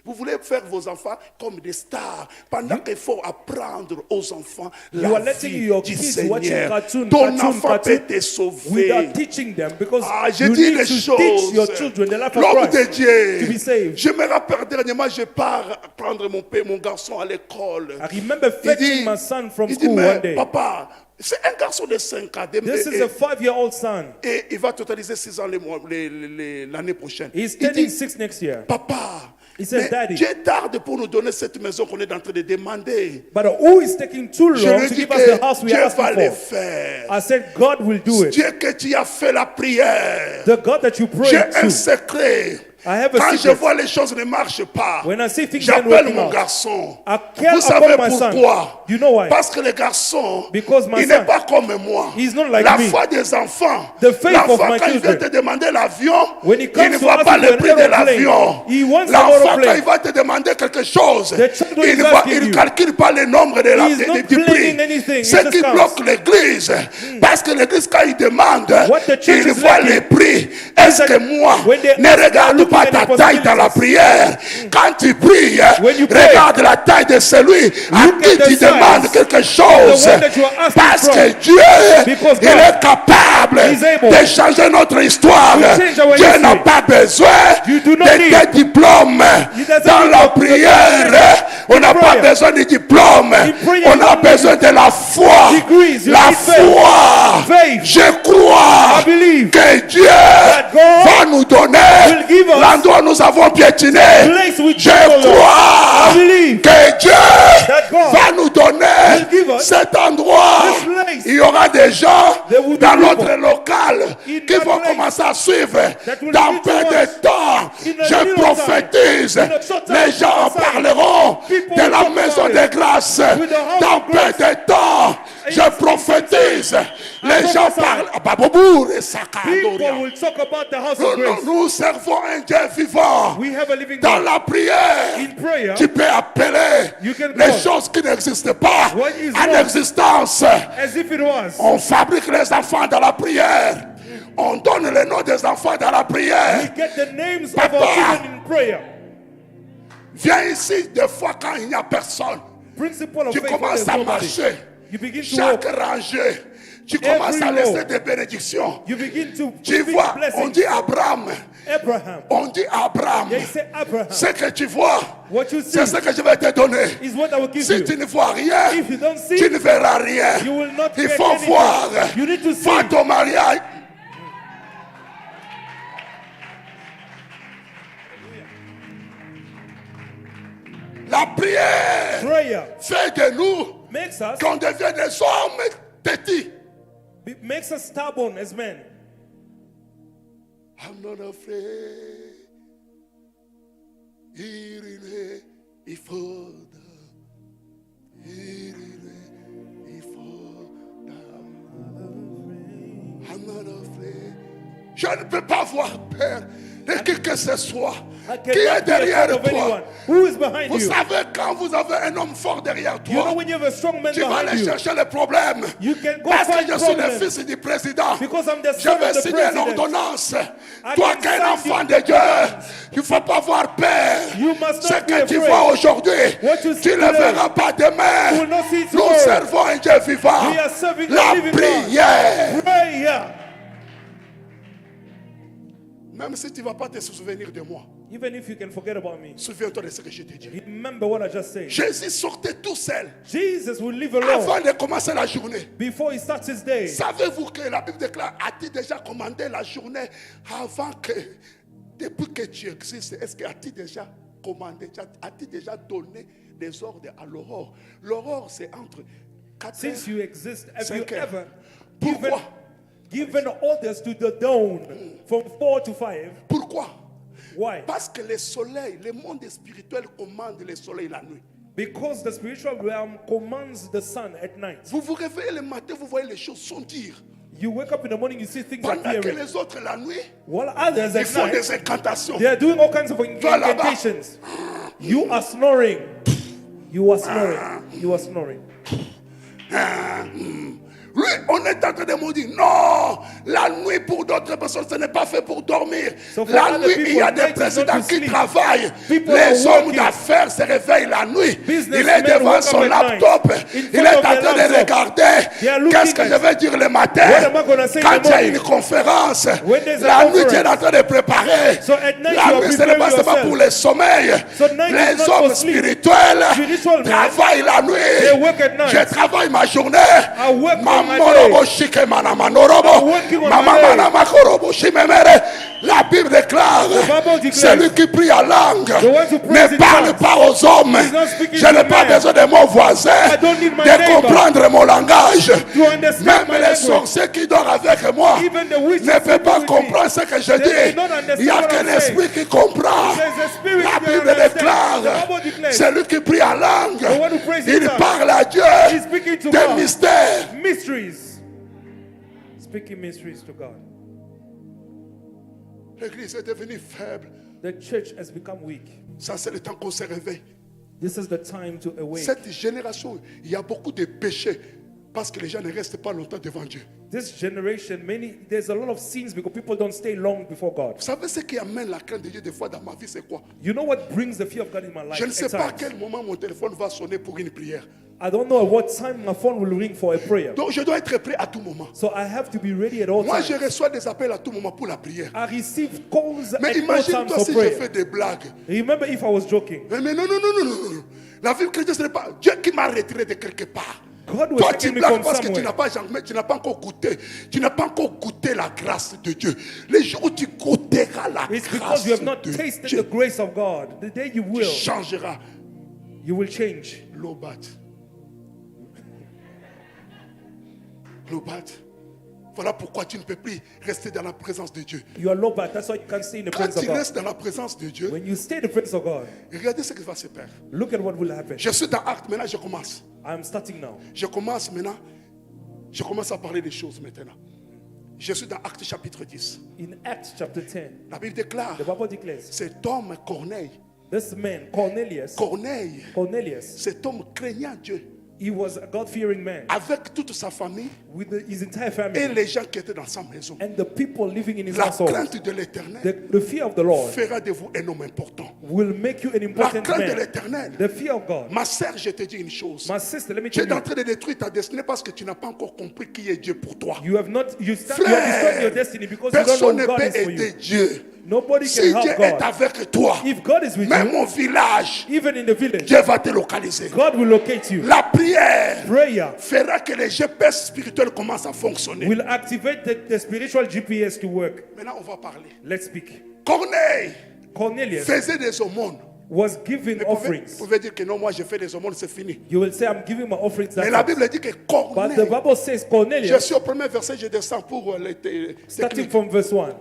Vous voulez faire vos enfants comme des stars. Pendant qu'il faut apprendre aux enfants la You are letting vie your du kids watching Seigneur. cartoon, Ton cartoon, enfant cartoon, peut te sauver. without teaching them, because Ah, je you dis need les to teach choses. your children the life of L'homme de Christ Dieu. to be saved. Je me rappelle dernièrement, je pars prendre mon garçon à l'école. I remember fetching my son from il dit, school mais one day. papa, c'est un garçon de 5 ans. This is a 5-year-old son. Et il va totaliser 6 ans l'année prochaine. He's Il turning dit, 6 next year. papa, He said, mais Daddy. Dieu tarde pour nous donner cette maison qu'on est en train de demander. But who is taking too Je long lui to dis give us the que house we Dieu are va asking le for? faire. I said, God will do it. Dieu que tu as fait la prière. The God that you J'ai pray un to. secret. I have a Quand je secret. vois les choses ne marchent pas, When I see things aren't j'appelle working mon out, garçon. I care Vous savez about my son. pourquoi? You know why? Parce que le garçon, Because my il n'est son, pas comme moi. he's not like La me. foi des enfants, The faith of l'enfant my quand il vient children. te demander l'avion, When he il comes ne to voit ask pas you le for an prix de aeroplane, l'avion. he wants an L'enfant quand aeroplane. il va te demander quelque chose, The child is il ne asking you. calcule pas le nombre de He is not du prix. planning anything. He Ce just qui comes. bloque l'église, parce que l'église quand il demande, What the church il is voit lacking les prix. Est-ce that que moi, when they ne ask, they are regarde looking pas at ta the taille dans la possibilities. prière? Quand tu pries, When you pray, regarde la taille de celui à look qui at the tu size demandes quelque chose. the one that you are asking Parce from. que Dieu, Because il God est capable is able de changer notre histoire. to change our Dieu n'a history. pas besoin You do not de need- tes diplômes. doesn't Dans need la your prière, on n'a pas prayer. besoin de diplôme. In prayer, On you a don't besoin de la foi. degrees, you La need faith. foi. Faith. Je crois I believe que Dieu God va nous donner will give us cross, l'endroit où nous avons piétiné, place we je trampled on. crois I believe que Dieu that God va nous donner will give us cet endroit. this place. Il y aura des gens There will be dans people notre local in qui that vont place commencer à suivre that will dans lead to peu us de temps. in a Je little prophétise, time, in a short time, les gens en prophesy. parleront People de will la talk maison about de it. grâce With the house dans of peu grace. de temps. Je prophétise, les gens prophesy. parlent. Babobour et People Sakadoria. will talk about the house of Nous, grace. nous servons un Dieu vivant. We have a living Dans God. la prière, In prayer, tu peux appeler you can les call choses qui n'existent pas what is en not existence. as if it was. On fabrique les enfants dans la prière. On donne les noms des enfants dans la We prière. get the names of Papa. our children in prayer. Viens ici des fois quand il n'y a personne. Principle of Tu faith when commences there's à nobody. marcher. You begin to Chaque walk. rangée, tu commences à row. laisser des bénédictions. You begin to Tu speak vois, on blessings. dit Abraham. Abraham. On dit Abraham. Yeah, you say Abraham. Ce que tu vois, What you see c'est ce que je vais te donner. is what I will give Si you. tu ne vois rien, If you don't see, tu ne verras rien. you will not Il get faut anything. voir. You need to see. Vois ton mariage. La prière Prayer fait de nous makes us qu'on devienne des hommes têtus. it makes us stubborn as men. I'm not afraid. Irine ifoda. Irine ifoda. I'm not afraid. Je ne peux pas avoir peur de qui que ce soit I qui est cannot be derrière afraid of toi. anyone. Who is behind Vous you? savez, quand vous avez un homme fort derrière You know toi, when you have a strong man tu vas behind aller you, chercher les problèmes. you can go Parce que find je suis le problems. fils du président. Because I'm the Je son vais of the signer president. l'ordonnance. I Toi can qui es un sign enfant the- de Dieu, il ne faut pas avoir peur. You must Ce not be que tu afraid. vois aujourd'hui, What you see tu ne le today, verras pas you will demain. not see it Nous tomorrow. servons un Dieu vivant. We are serving La a living God. prière. Prayer. Même si tu ne vas pas te souvenir de moi, Even if you can forget about me, souviens-toi de ce que je t'ai dit. remember what I just said. Jésus sortait tout seul Jesus will live alone avant de commencer la journée. before he starts his day. Savez-vous que la Bible déclare, as-tu déjà commandé la journée avant que, depuis que tu existes, est-ce que as-tu déjà commandé, as-tu déjà donné des ordres à l'aurore? L'aurore, c'est entre 4 Since you exist, have you 5 heures. ever Pourquoi? given orders to the dawn from 4 to 5? Pourquoi? Why? Parce que le soleil, le monde spirituel commande le soleil la nuit. Because the spiritual realm commands the sun at night. Vous vous réveillez le matin, vous voyez les choses sentir. You wake up in the morning, you see things Pendant que appearing. les autres la nuit, While others ils at font night, des incantations. they are doing all kinds of Va là-bas. incantations. You are snoring. You are snoring. You are snoring. Lui, on est en train de me dire, non, la nuit pour d'autres personnes, ce n'est pas fait pour dormir. So for La other nuit, people, il y a night des is présidents not to qui sleep. travaillent. People Les are hommes working. d'affaires se réveillent la nuit. Il Businessmen est devant wake son up at night. laptop. In Il front est en of train their de laptop. regarder. They are looking Qu'est-ce que at- je vais dire le matin? What am I gonna say in Quand the il y a morning? une conférence, When there's a la nuit, conference. tu es en train de préparer. So at night you La are nuit, ce n'est preparing pas seulement yourself. pour le sommeil. So night is Les not hommes for sleep. spirituels Spiritual men, travaillent la they nuit. work at night. Je travaille ma journée. I work on my Mamorobo day. shike manamanorobo. I'm working on Mama my day. manamakorobo shimemere. La Bible déclare, The Bible declares, celui qui prie en langue the one who prays ne in parle tongues pas aux hommes. is not speaking Je to n'ai pas men. besoin de mon voisin I don't need my de neighbor comprendre mon langage. to understand Même my les language. sorciers qui dorment avec moi Even the witches ne peuvent pas with me, comprendre ce que je they dis. may not understand Il n'y a what qu'un I'm saying. esprit qui comprend. There's a spirit La that Bible understands. déclare, The Bible declares, celui qui prie en langue, the one who prays in il tongues, parle à Dieu he's speaking to des God. mystères. Mysteries. Speaking mysteries to God. L'église est devenue faible. The church has become weak. Ça, c'est le temps qu'on se réveille. This is the time to awake. Cette génération, il y a beaucoup de péchés parce que les gens ne restent pas longtemps devant Dieu. This generation, there's a lot of sins because people don't stay long before God. Vous savez ce qui amène la crainte de Dieu des fois dans ma vie, c'est quoi? You know what brings the fear of God in my life? Je ne sais at pas à times? quel moment mon téléphone va sonner pour une prière. I don't know at what time my phone will ring for a prayer. Donc je dois être prêt à tout moment. So I have to be ready at all Moi, je times. reçois des appels à tout moment pour la prière. I receive calls Mais at all imagine-toi times si for je prayer. fais des blagues. Remember if I was joking. Mais non. La vie chrétienne, ce n'est pas Dieu qui m'a retiré de quelque part. God was Toi, taking tu me blagues from parce que somewhere. tu n'as pas encore goûté. Tu n'as pas encore goûté la grâce de Dieu. Les jours où tu goûteras la It's grâce because you have not de tasted Dieu, the grace of God. The day you tu will, changeras. you will change. Lobat. Lobat. Voilà pourquoi tu ne peux plus rester dans la présence de Dieu. You are low bad. That's why you can't stay in the Quand presence tu of God. restes dans la présence de Dieu, When you stay in the presence of God, regardez ce qui va se faire. look at what will happen. Je suis dans Acte, maintenant je commence. I'm starting now. Je commence maintenant. Je commence à parler des choses maintenant. Je suis dans Acte chapitre 10. In Acts chapter 10, La Bible déclare, the Bible declares, cet homme Corneille, this man, Cornelius, cet homme craignant Dieu, he was a God-fearing man avec toute sa famille with his entire et family les gens qui étaient dans sa maison. and the people living in his La household. crainte de l'éternel The fear of the Lord fera de vous un homme important. will make you an La important crainte de man. l'éternel. The fear of God. Ma sœur, je te dis une chose. My sister, let me Tu tell es en you, train de détruire ta destinée parce que tu n'as pas encore compris qui est Dieu pour toi. you have destroyed your destiny because you don't Personne know ne who God peut is for aider you. Dieu. Nobody Si can Dieu help est God. avec toi, If God is with même you, au village, even in the village, Dieu va te localiser. God will locate you. La prière Prayer fera que les GPS spirituels commencent à fonctionner. will activate the spiritual GPS to work. Maintenant, on va parler. Let's speak. Corneille Cornelius faisait des aumônes. was giving Mais vous offerings. pouvez dire que non, moi je fais des aumônes, c'est fini. You will say, I'm giving my offerings. Mais That's la it. Bible dit que But the Corneille, Bible says je Cornelius, suis au premier verset, je descends pour les starting techniques. from verse 1.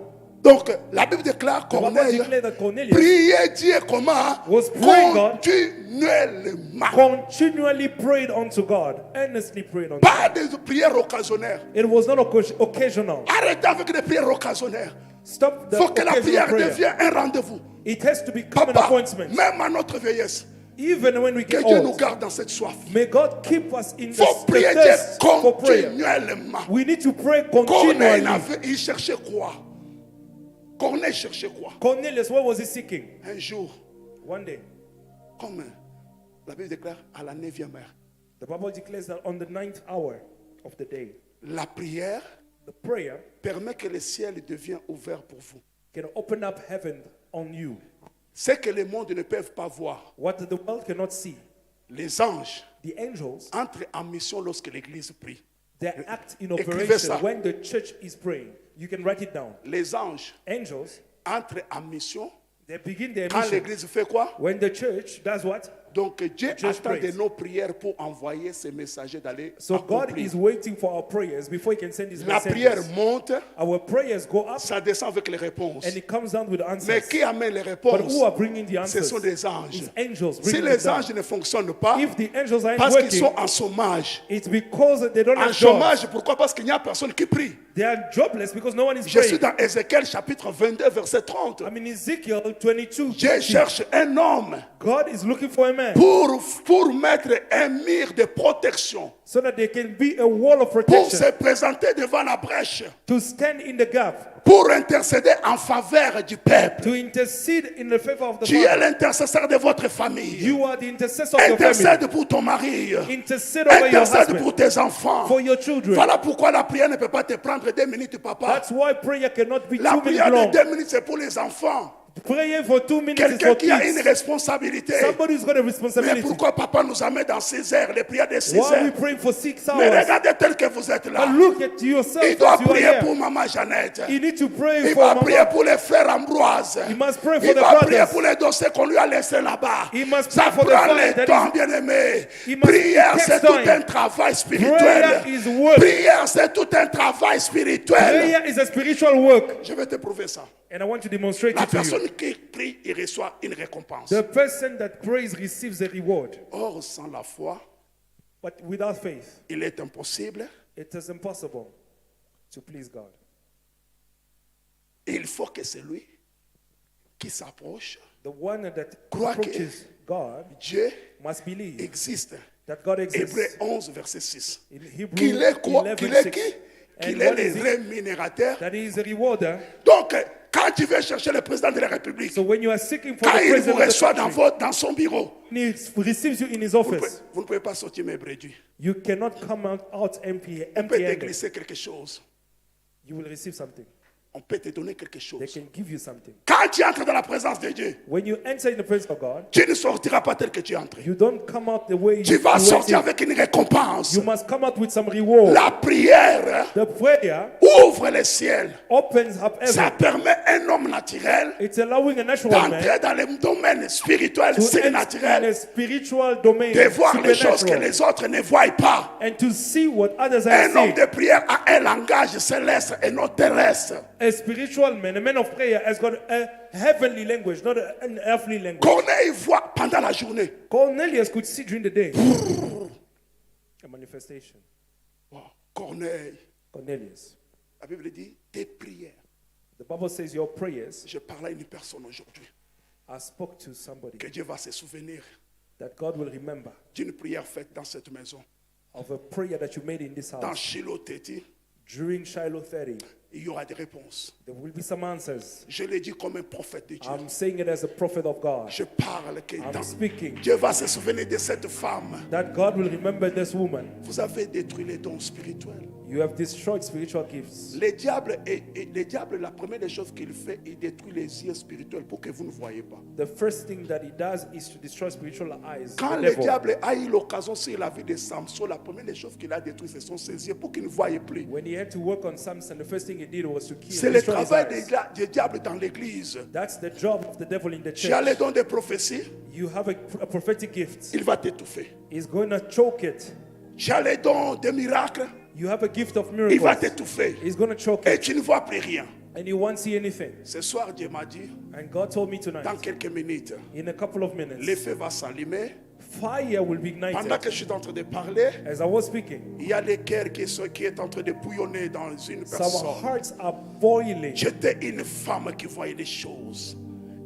Donc, la Bible déclare The Bible Corneille declares that Cornelius priait Dieu comment? was praying God. Continuellement. continually prayed unto God, earnestly prayed unto God. Pas des prières occasionnelles. It was not occasional. Arrêtez avec les prières occasionnelles. Stop the Il faut que la occasional prière prayer. devienne un rendez-vous. It has to become an Papa, appointment. même à notre vieillesse, Even when we que get Dieu nous old, garde dans cette soif. may God keep us in Il faut the prier Dieu thirst for prayer. continuellement. We need to pray Corneille, continually. il cherchait quoi? Corneille cherchait quoi? Cornelius, what was he seeking? Un jour, One day, comme la Bible déclare à la 9e heure, the Bible declares that on the 9th hour of the day, la prière the prayer permet que le ciel devienne ouvert pour vous. can open up heaven on you. Ce que les mondes ne peuvent pas voir, What the world cannot see. les anges The angels, entrent en mission lorsque l'église prie. they act in Écrivez operation ça. when the church is praying. You can write it down. Les anges Angels, entrent en mission they begin their quand mission. l'église fait quoi? When the church does what? Donc Dieu Just attend praise. de nos prières pour envoyer ses messagers d'aller So God accomplir. is waiting for our prayers before He can send His La prière messengers. monte, Our prayers go up ça descend avec les réponses. and it comes down with Mais answers. qui amène les But réponses? who are bringing the Ce answers? sont des anges. It's angels Si bringing les it down. anges ne fonctionnent pas, If the angels aren't parce qu'ils working, sont en chômage. it's because they don't En have jobs. chômage, pourquoi? Parce qu'il n'y a personne qui prie. They are jobless because no one is Je suis praying. dans Ézéchiel chapitre 22, verset 30. I mean, Ezekiel 22. Dieu cherche un homme God is looking for a man pour mettre un mur de protection, so that there can be a wall of pour protection se présenter devant la brèche, to stand in the gap, pour intercéder en faveur du peuple. to intercede in the favor of the Tu es Father. l'intercesseur de votre famille. You are the intercessor of your family. Intercède pour ton mari. Intercede over your Intercède husband, pour tes enfants. for your children. Voilà pourquoi la prière ne peut pas te prendre 2 minutes, papa. That's why prayer cannot be La 2 minutes prière de long. 2 minutes, c'est pour les enfants. Prayer for 2 minutes is Quelqu'un for qui a une kids. responsabilité. Somebody's got a Mais responsibility. pourquoi papa nous amène dans 6 heures, les prières de 6 Why are we heures? praying for 6 Mais hours? regardez tel que vous êtes là. But look at yourself Il doit as you are prier here. pour maman Jeannette. You need to pray Il for va prier Mama. pour les frères Ambroise. He must pray for Il the va prier brothers. pour les dossiers qu'on lui a laissés là-bas. He must Ça pray for the prend family le that temps, is- bien-aimé. He must Prière, take c'est tout time. un travail spirituel. Prayer is work. Prière, c'est tout un travail spirituel. Prayer is a spiritual work. Je vais te prouver ça. And I want to demonstrate La it to you. personne qui prie, il reçoit une récompense. The person that prays receives a reward. Or, sans la foi, But without faith, il est impossible. it is impossible to please God. Il faut que celui qui s'approche, The one that Crois que- approaches God Dieu must believe existe. that God exists. Hébreu 11, verset 6. In Hebrew Qu'il est quoi? 11, Qu'il est 6. qui? And Qu'il est what le is it? rémunérateur. That he is a rewarder. Donc, quand tu veux chercher le président de la République, So when you are seeking for quand the il vous president of the reçoit country, dans son bureau, he receives you in his vous ne pouvez, office. vous ne pouvez pas sortir mes bréduits. You cannot come out empty, On peut te empty-handed. glisser quelque chose. You will receive something. on peut te donner quelque They chose. can give you something. Quand tu entres dans la présence de Dieu, When you enter in the presence of God, tu ne sortiras pas tel que tu es entré. you don't come out the way Tu you vas went sortir in. avec une récompense. You must come out with some reward. La prière The prayer ouvre les ciels. opens up Ça heaven. permet à un homme naturel It's allowing a natural man d'entrer dans le domaine spirituel to enter in surnaturel, a spiritual domain, de voir les choses que supernatural, les autres ne voient pas. and to see what others are Un homme seeing. de prière a un langage céleste et non terrestre. A spiritual man, a man of prayer, has got a heavenly language, not an earthly language. Corneille voit pendant la journée. Cornelius could see during the day a manifestation. Wow. Corneille, Cornelius. la Bible dit tes prières. The Bible says your prayers. Je parle à une personne aujourd'hui I spoke to somebody que Dieu va se souvenir that God will remember d'une prière faite dans cette maison. of a prayer that you made in this Dans house. Shiloh Téti, During Shiloh 30, il y aura des réponses. there will be some answers. Je l'ai dit comme un prophète de Dieu. I'm saying it as a prophet of God. Je parle que I'm dans- speaking Dieu va se souvenir de cette femme. that God will remember this woman. Vous avez détruit les dons spirituels. You have destroyed spiritual gifts. Le diable, la première des choses qu'il fait, il détruit les yeux spirituels pour que vous ne voyez pas. The first thing that he does is to destroy spiritual eyes. Quand The le devil. diable a eu l'occasion sur la vie de Samson, la première des choses qu'il a détruit, ce sont ses yeux pour qu'il ne voyait plus. When he had to work on Samson, the first thing he did was to kill. C'est le destroy his travail eyes. du diable dans l'église. That's the job of the devil in the Tu as les church. dons de prophétie, You have a prophetic gift. il va t'étouffer. He's going to choke it. Tu as les dons de miracles, You have a gift of il va miracles. t'étouffer. He's going to choke Et it. tu ne vois plus rien. And you won't see anything. Ce soir, Dieu m'a dit, And God told me tonight, dans quelques minutes, in a couple of le minutes, feu va s'allumer. fire will be Pendant ignited. que je suis en train de parler, As I was speaking, il y a les cœurs qui est en train de bouillonner dans une some personne. hearts are boiling. J'étais une femme qui voyait des choses.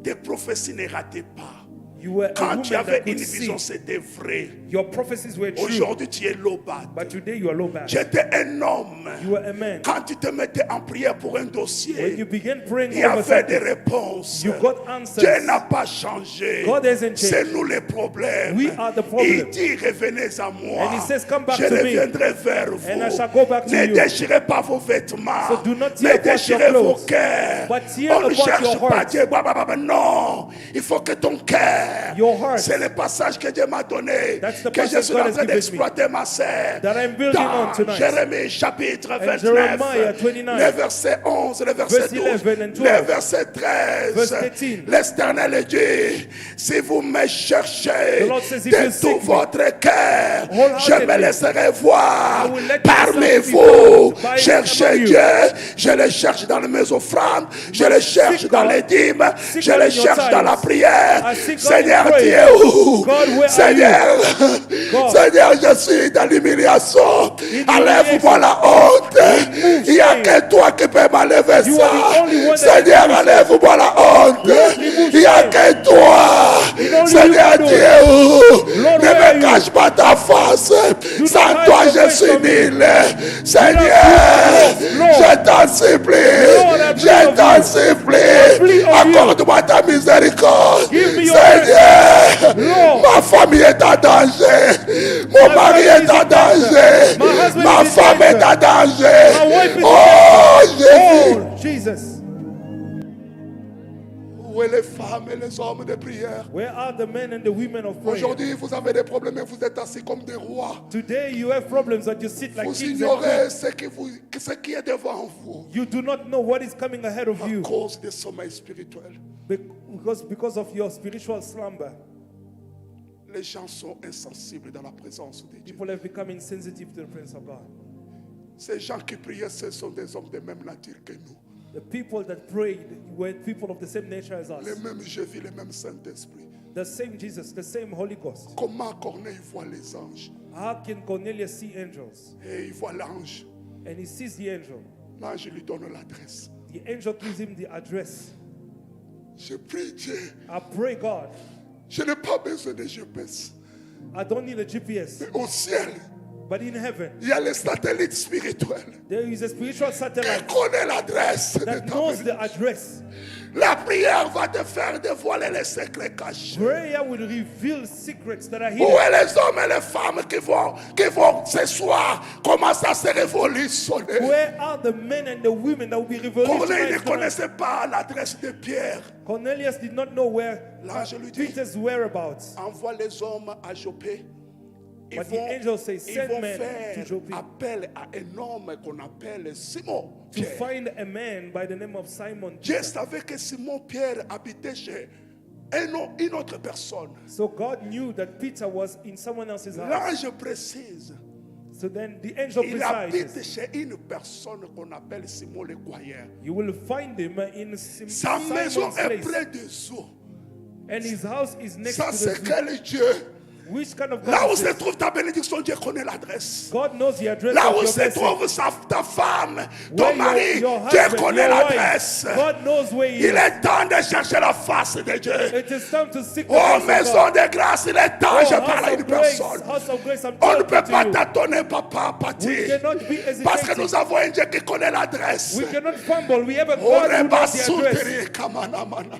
Des prophéties ne rataient pas. You were a Quand woman tu avais that une could vision, see. c'était vrai. Your prophecies were true. Aujourd'hui, tu es lobat. But today you are low back. J'étais un homme. You were a man. Quand tu te mettais en prière pour un When dossier, you began praying il y over avait des something, réponses. you got Dieu answers. n'a pas changé. God hasn't changed. C'est nous les problèmes. We are the problem. Il dit revenez à moi. And he says, "Come back Je to me, reviendrai vers vous. and I shall go back to Ne you." déchirez pas vos vêtements. So do not tear Ne apart déchirez your vos clothes, cœurs. but tear On ne apart cherche your pas heart. Dieu. Non, il faut que ton cœur. Your heart. C'est le passage que Dieu m'a donné. That's the Que je passage suis God en has train given d'exploiter ma sœur. that I'm building Dans on tonight. Jérémie chapitre 29. Jeremiah 29. Le verset 11, le verset Verse 12. 11 and 12. Le verset 13. Verse 13. L'Éternel dit, si vous me cherchez The Lord says, if de you tout seek me votre cœur, je wholeheartedly, me laisserai voir I will let parmi myself be vous. found by Cherchez among you. Dieu. Je le cherche dans mes offrandes. Je le cherche seek dans God. les dîmes. Seek Je God le in your cherche dans la tithes. prière. I seek God Seigneur, in tu prayer. es où? God, where are Seigneur, God. Seigneur, je suis dans l'humiliation. In Enlève-moi la honte. Il n'y a shame. que toi qui peux m'enlever You ça. are the only one that Seigneur, can do enlève-moi la honte. remove Il n'y a shame. que toi. only Seigneur, you can tu do es où? Lord, Ne where are me you? cache pas ta face. not Sans hide toi, your je face suis from me. nul. Seigneur, Lord, je t'en supplie. Lord, I plead Je of t'en you. supplie. I plead of you. Accorde-moi ta miséricorde. Give me your Seigneur, Lord. ma famille est en danger. Mon My mari family est is en in danger. danger. My husband Ma is in femme est danger. en danger. My wife is in Oh, Jésus. Oh, Jesus. Où est les femmes et les hommes de prière? Where are the men and the women of prayer? Aujourd'hui, vous avez des problèmes et vous êtes assis comme des rois. Today you have problems that you sit like Vous kings and ignorez queens. ce qui est devant vous. You do not know what is coming ahead of À you cause des sommeils spirituels. because of your spiritual slumber. Les gens sont insensibles dans la présence de Dieu. People have become insensitive to the presence of God. Ces gens qui priaient, ce sont des hommes de même nature que nous. The people that prayed were people of the same nature as us. Les mêmes Jésus, les mêmes Saint-Esprit. The same Jesus, the same Holy Ghost. Comment Corneille voit les anges? How can Cornelius see angels? Et il voit l'ange. And he sees the angel. L'ange lui donne l'adresse. The angel gives him the address. Je prie Dieu. I pray, God, Je n'ai pas besoin de GPS. I don't need a GPS, Au ciel, but in heaven, il y a les satellites spirituels. there is a spiritual Il satellite connaît l'adresse de that ta knows maison. the address. La prière va te faire dévoiler les secrets cachés. Prayer will reveal secrets that are Où hidden. est les hommes et les femmes qui vont ce soir commencer à se révolutionner? Where are the men and the women that will be Corneille ne revolutionized tonight? connaissait pas l'adresse de Pierre. Cornelius did not know where L'ange lui dit, Peter's whereabouts. envoie les hommes à Joppé. Ils But the angel says, send vont men to faire Joppe appel à un homme qu'on appelle Simon to Pierre. find a man by the name of Simon. Dieu savait que Simon Pierre habitait chez une autre personne. So God knew that Peter was in someone else's house. L'ange précise, So then the angel il habite precises, chez une personne qu'on appelle Simon le Croyeur. you will find him in Sa maison Simon's est place. près des eaux. And his house is next Ça, to c'est the sea. quel Dieu? Which kind of Là God où is se this? trouve ta bénédiction, Dieu connaît l'adresse. God knows the address Là of où your se blessing. trouve ta femme, Where ton mari, your Dieu husband, connaît your wife, l'adresse. God knows where he Il is. est temps de chercher la face de Dieu. It is time to seek the Oh, face of maison God. de grâce, il est temps, Oh, je parle à house une of grace, personne. house of grace, I'm On ne talking peut to pas you. tâtonner, papa, We Pati. cannot be Parce que hesitating. nous avons un Dieu qui connaît l'adresse. We cannot fumble. We have a Oh, God who Reba knows the address. Souteri, Kamanamana.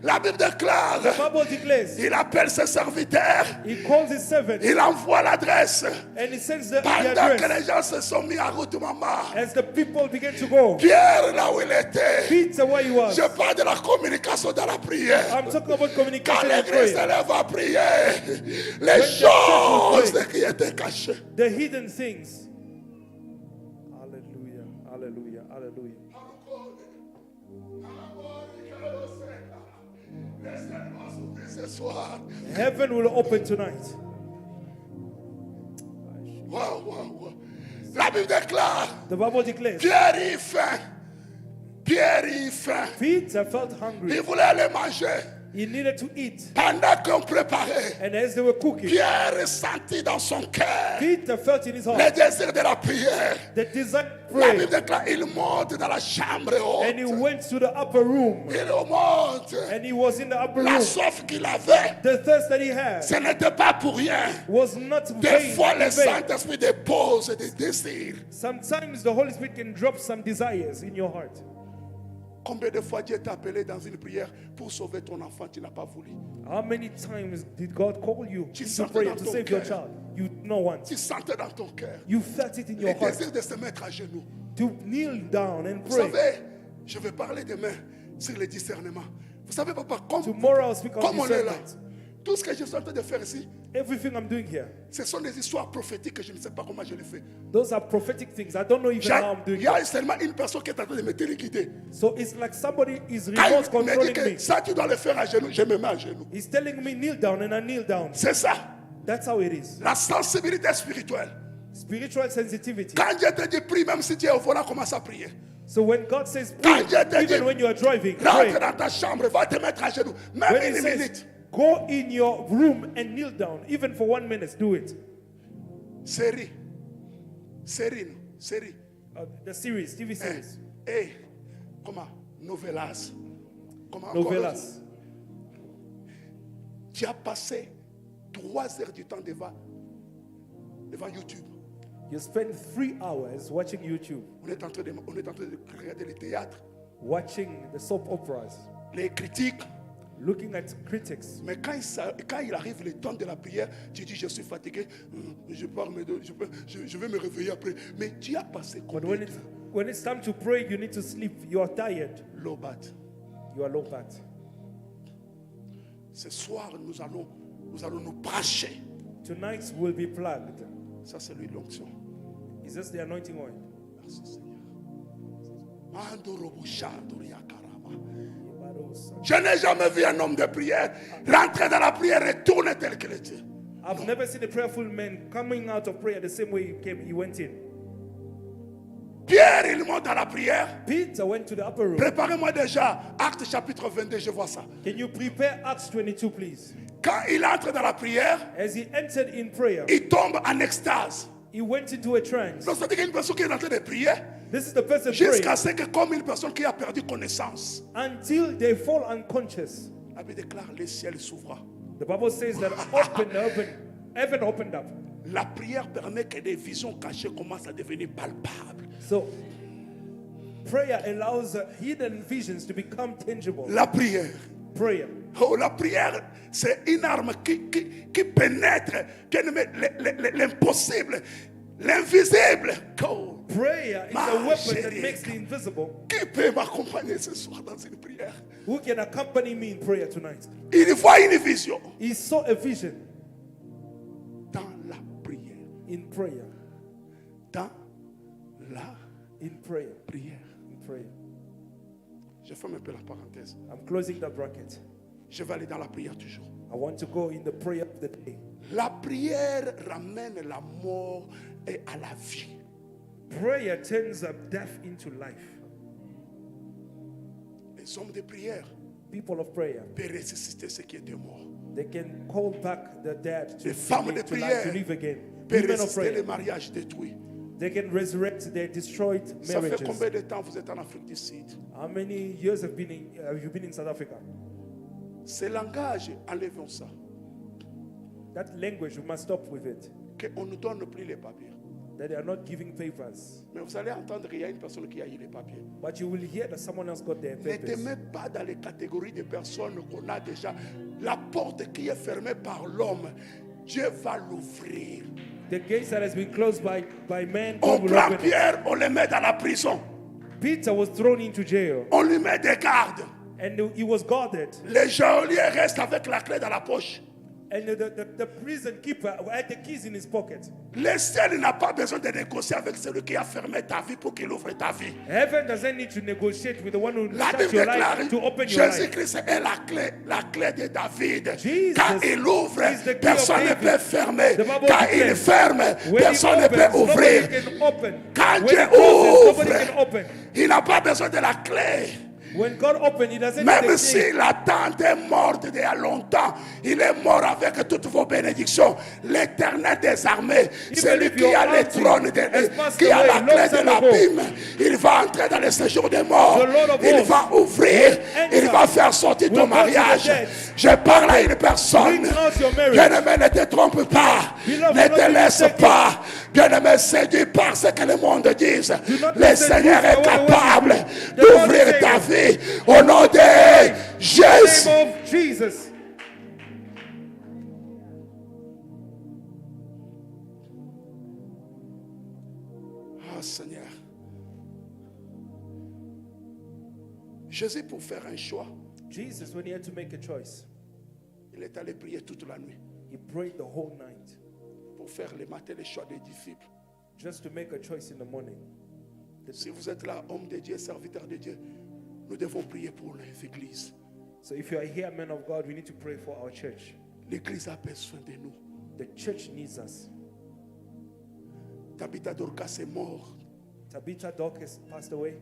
La Bible déclare, The Bible declares, il appelle ses serviteurs, he calls his servant il envoie l'adresse. and he sends the Pendant que address. les gens se sont mis en route, maman, As the people begin to go, Pierre, là où il était, Peter, where he was. je parle de la communication dans la prière. I'm talking about Quand communication and l'église prayer. elle va prier, les choses qui étaient cachées. The hidden things. Hallelujah, hallelujah, hallelujah. Ce soir, Heaven will open tonight. wow, wow, wow. La Bible déclare, The Bible declares, Pierre y faim. Pierre y faim. Peter felt hungry. Il voulait aller manger. He needed to eat. Pendant qu'on préparait, And as they were cooking, Pierre sentit dans son cœur Peter felt in his le heart désir de la prière. the desire to La Bible pray. déclare, il monte dans la chambre And he haute. went to the upper room. Il monte. And he was in the upper La room. soif qu'il avait, The thirst that he had ce n'était pas pour rien. was not Des vain. fois, le in vain. Saint-Esprit dépose des désirs. Sometimes the Holy Spirit can drop some desires in your heart. Combien de fois Dieu t'a appelé dans une prière pour sauver ton enfant, tu n'as pas voulu. How many times did God call you Tu to sentais pray dans to ton save your cœur. child? You know once. Tu sentais dans ton cœur You felt it in le your heart désir de se mettre à genoux. to kneel down and Vous pray. savez, je vais parler demain sur le discernement. Vous savez, papa, Tomorrow I'll speak on comme on est là, discernment. tout ce que je suis en train de faire ici, Everything I'm doing here, ce sont des histoires prophétiques que je ne sais pas comment je les fais. those are prophetic things. I don't know even how I'm Il doing y a it. seulement une personne qui est en train de me téléguider. So it's like somebody is Quand remote il me dit controlling que me. ça, tu dois le faire à genoux, je me mets à genoux. He's telling me kneel down and I kneel down. C'est ça, That's how it is. la sensibilité spirituelle. Spiritual sensitivity. Quand Dieu te dit prie, même si tu es au volant, commence à prier. So when God says Quand pray, Dieu te dit even when you are driving, pray. rentre dans ta chambre, va te mettre à genoux, même When he une says minute. go in your room and kneel down, even for 1 minute, do it. Série, The series, TV series, et comment, novelas, comment encore novelas. Tu as passé 3 heures du temps devant YouTube. You spend 3 hours watching YouTube, On est en train de regarder les théâtres, watching the soap operas, les critiques. looking at critics. Mais quand il arrive le temps de la prière, tu dis je suis fatigué, je vais me réveiller après. Mais tu as passé But combien de temps? when it's time to pray, you need to sleep. You are tired. Lobat. You are low bat. Ce soir, nous allons nous brancher. Tonight will be plugged. Ça, c'est l'huile d'onction. Is this the anointing oil? Merci, Seigneur. Je n'ai jamais vu un homme de prière rentrer dans la prière et tourner tel qu'il était. I've never seen a prayerful man coming out of prayer the same way he went in. Pierre, il monte dans la prière. Peter went to the upper room. Préparez-moi déjà Actes chapitre 22, je vois ça. Can you prepare Acts 22, please? Quand il entre dans la prière, As he entered in prayer, il tombe en extase. he went into a trance. Donc, c'est-à-dire qu'une personne qui est en train de prier, This is the person jusqu'à praying ce que, comme une personne qui a perdu connaissance, until they fall unconscious. la Bible déclare le ciel s'ouvra. The Bible says that heaven opened up. La prière permet que des visions cachées commencent à devenir palpables. So Prayer allows hidden visions to become tangible. La prière. Prayer. Oh, la prière, c'est une arme qui pénètre l'impossible, l'invisible. Oh, Prayer is Ma a weapon that chérie. makes the invisible. qui peut m'accompagner ce soir dans une prière? Who can accompany me in prayer tonight? Il voit une vision He saw a vision dans la prière. in prayer. Dans la In prayer. prière. In prayer. Je ferme un peu la parenthèse. I'm closing that bracket. Je vais aller dans la prière toujours. I want to go in the prayer of the day. La prière ramène la mort et à la vie. Prayer turns death into life. Les hommes de prière People of prayer, peuvent ressusciter ceux qui étaient morts. they can call back the dead to, Les femmes de live, to, life, prière to live again. peuvent Women of ressusciter les prayer, mariages détruits. they can resurrect their destroyed Ça fait marriages. combien de temps vous êtes en Afrique du Sud? How many years have you been in South Africa? Ce langage, enlevons ça. That language, we must stop with it. Qu'on ne donne plus les papiers. That they are not giving favors. Mais vous allez entendre qu'il y a une personne qui a eu les papiers. But you will hear that someone else got their Ne te papers. mets pas dans les catégories de personnes qu'on a déjà. La porte qui est fermée par l'homme, Dieu va l'ouvrir. The gates that has been closed by men, On God will prend open it. Pierre, on le met dans la prison. Peter was thrown into jail On lui met des gardes. and he was guarded. Les geôliers restent avec la clé dans la poche. And the prison keeper had the keys in his pocket. Le ciel n'a pas besoin de négocier avec celui qui a fermé ta vie pour qu'il ouvre ta vie. Heaven doesn't need to negotiate with the one who La shut Bible your déclare, life to open your life. Jésus-Christ est la clé de David. Jesus Quand il ouvre, is the key personne of ne David. peut fermer. The Bible Quand il declares, ferme, When personne he ne peut opens, ouvrir. nobody can open. Quand When Dieu he closes, nobody ouvre, can open. il n'a pas besoin de la clé. When God opens, he doesn't need Même the si key. la tante est morte il y a longtemps, il est mort avec toutes vos bénédictions. L'Éternel des armées, celui if qui your a le auntie trône, has passed qui a away la long clé de time ago, l'abîme, il va entrer dans le séjour des morts. The Lord of Il hosts va ouvrir, enter. il va faire sortir Will ton go to the mariage. dead. Je parle à une personne. Bring out your marriage. Bien-aimé, ne te trompe pas. Beloved, Ne do not te be laisse mistaken. pas. Bien-aimé, séduit par ce que le monde dit. Do not Le be Seigneur seduced est by what the world capable is. The Lord d'ouvrir is ta able. vie au nom de Jésus. In the name of Jesus. Ah, Seigneur. Jésus, pour faire un choix, Jesus, when he had to make a choice, il est allé prier toute la nuit he prayed the whole night pour faire le matin le choix des disciples. just to make a choice in the morning. Si vous êtes là, homme de Dieu, serviteur de Dieu, nous devons prier pour les églises. So if you are here, men of God, we need to pray for our church. L'église a besoin de nous. The church needs us. Tabitha Dorcas est mort. Tabitha Dorcas passed away.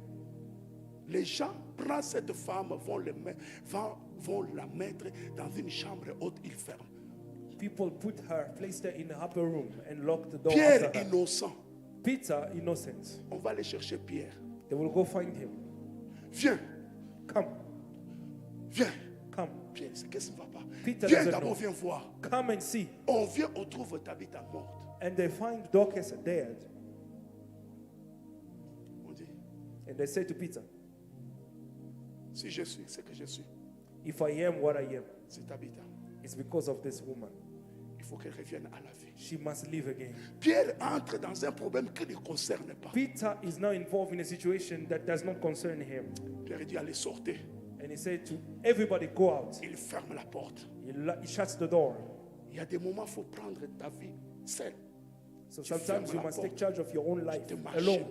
Les gens prennent cette femme, vont la mettre dans une chambre haute, ils ferment. People put her, placed her in the upper room and locked the door Pierre after her. innocent, Peter, innocent. on va aller chercher Pierre. They will go find him. Viens, Come, viens. come. Pierre, qu'est-ce qui ne va pas? Peter Viens doesn't d'abord, know. viens voir. Come and see. On vient, on trouve Tabitha morte. And they find Dorcas dead. On dit, And they say to Peter, si je suis, c'est que je suis. if I am what I am, C'est Tabitha. it's because of this woman. Il faut qu'elle revienne à la vie. She must live again. Pierre entre dans un problème qui ne le concerne pas. Peter is now involved in a situation that does not concern him. Pierre dit, allez, sortez. And he said to everybody, go out. Il ferme la porte. He shuts the door. Il y a des moments où il faut prendre ta vie seule. So Tu sometimes fermes you la must porte. take charge of your own life Tu marches. alone.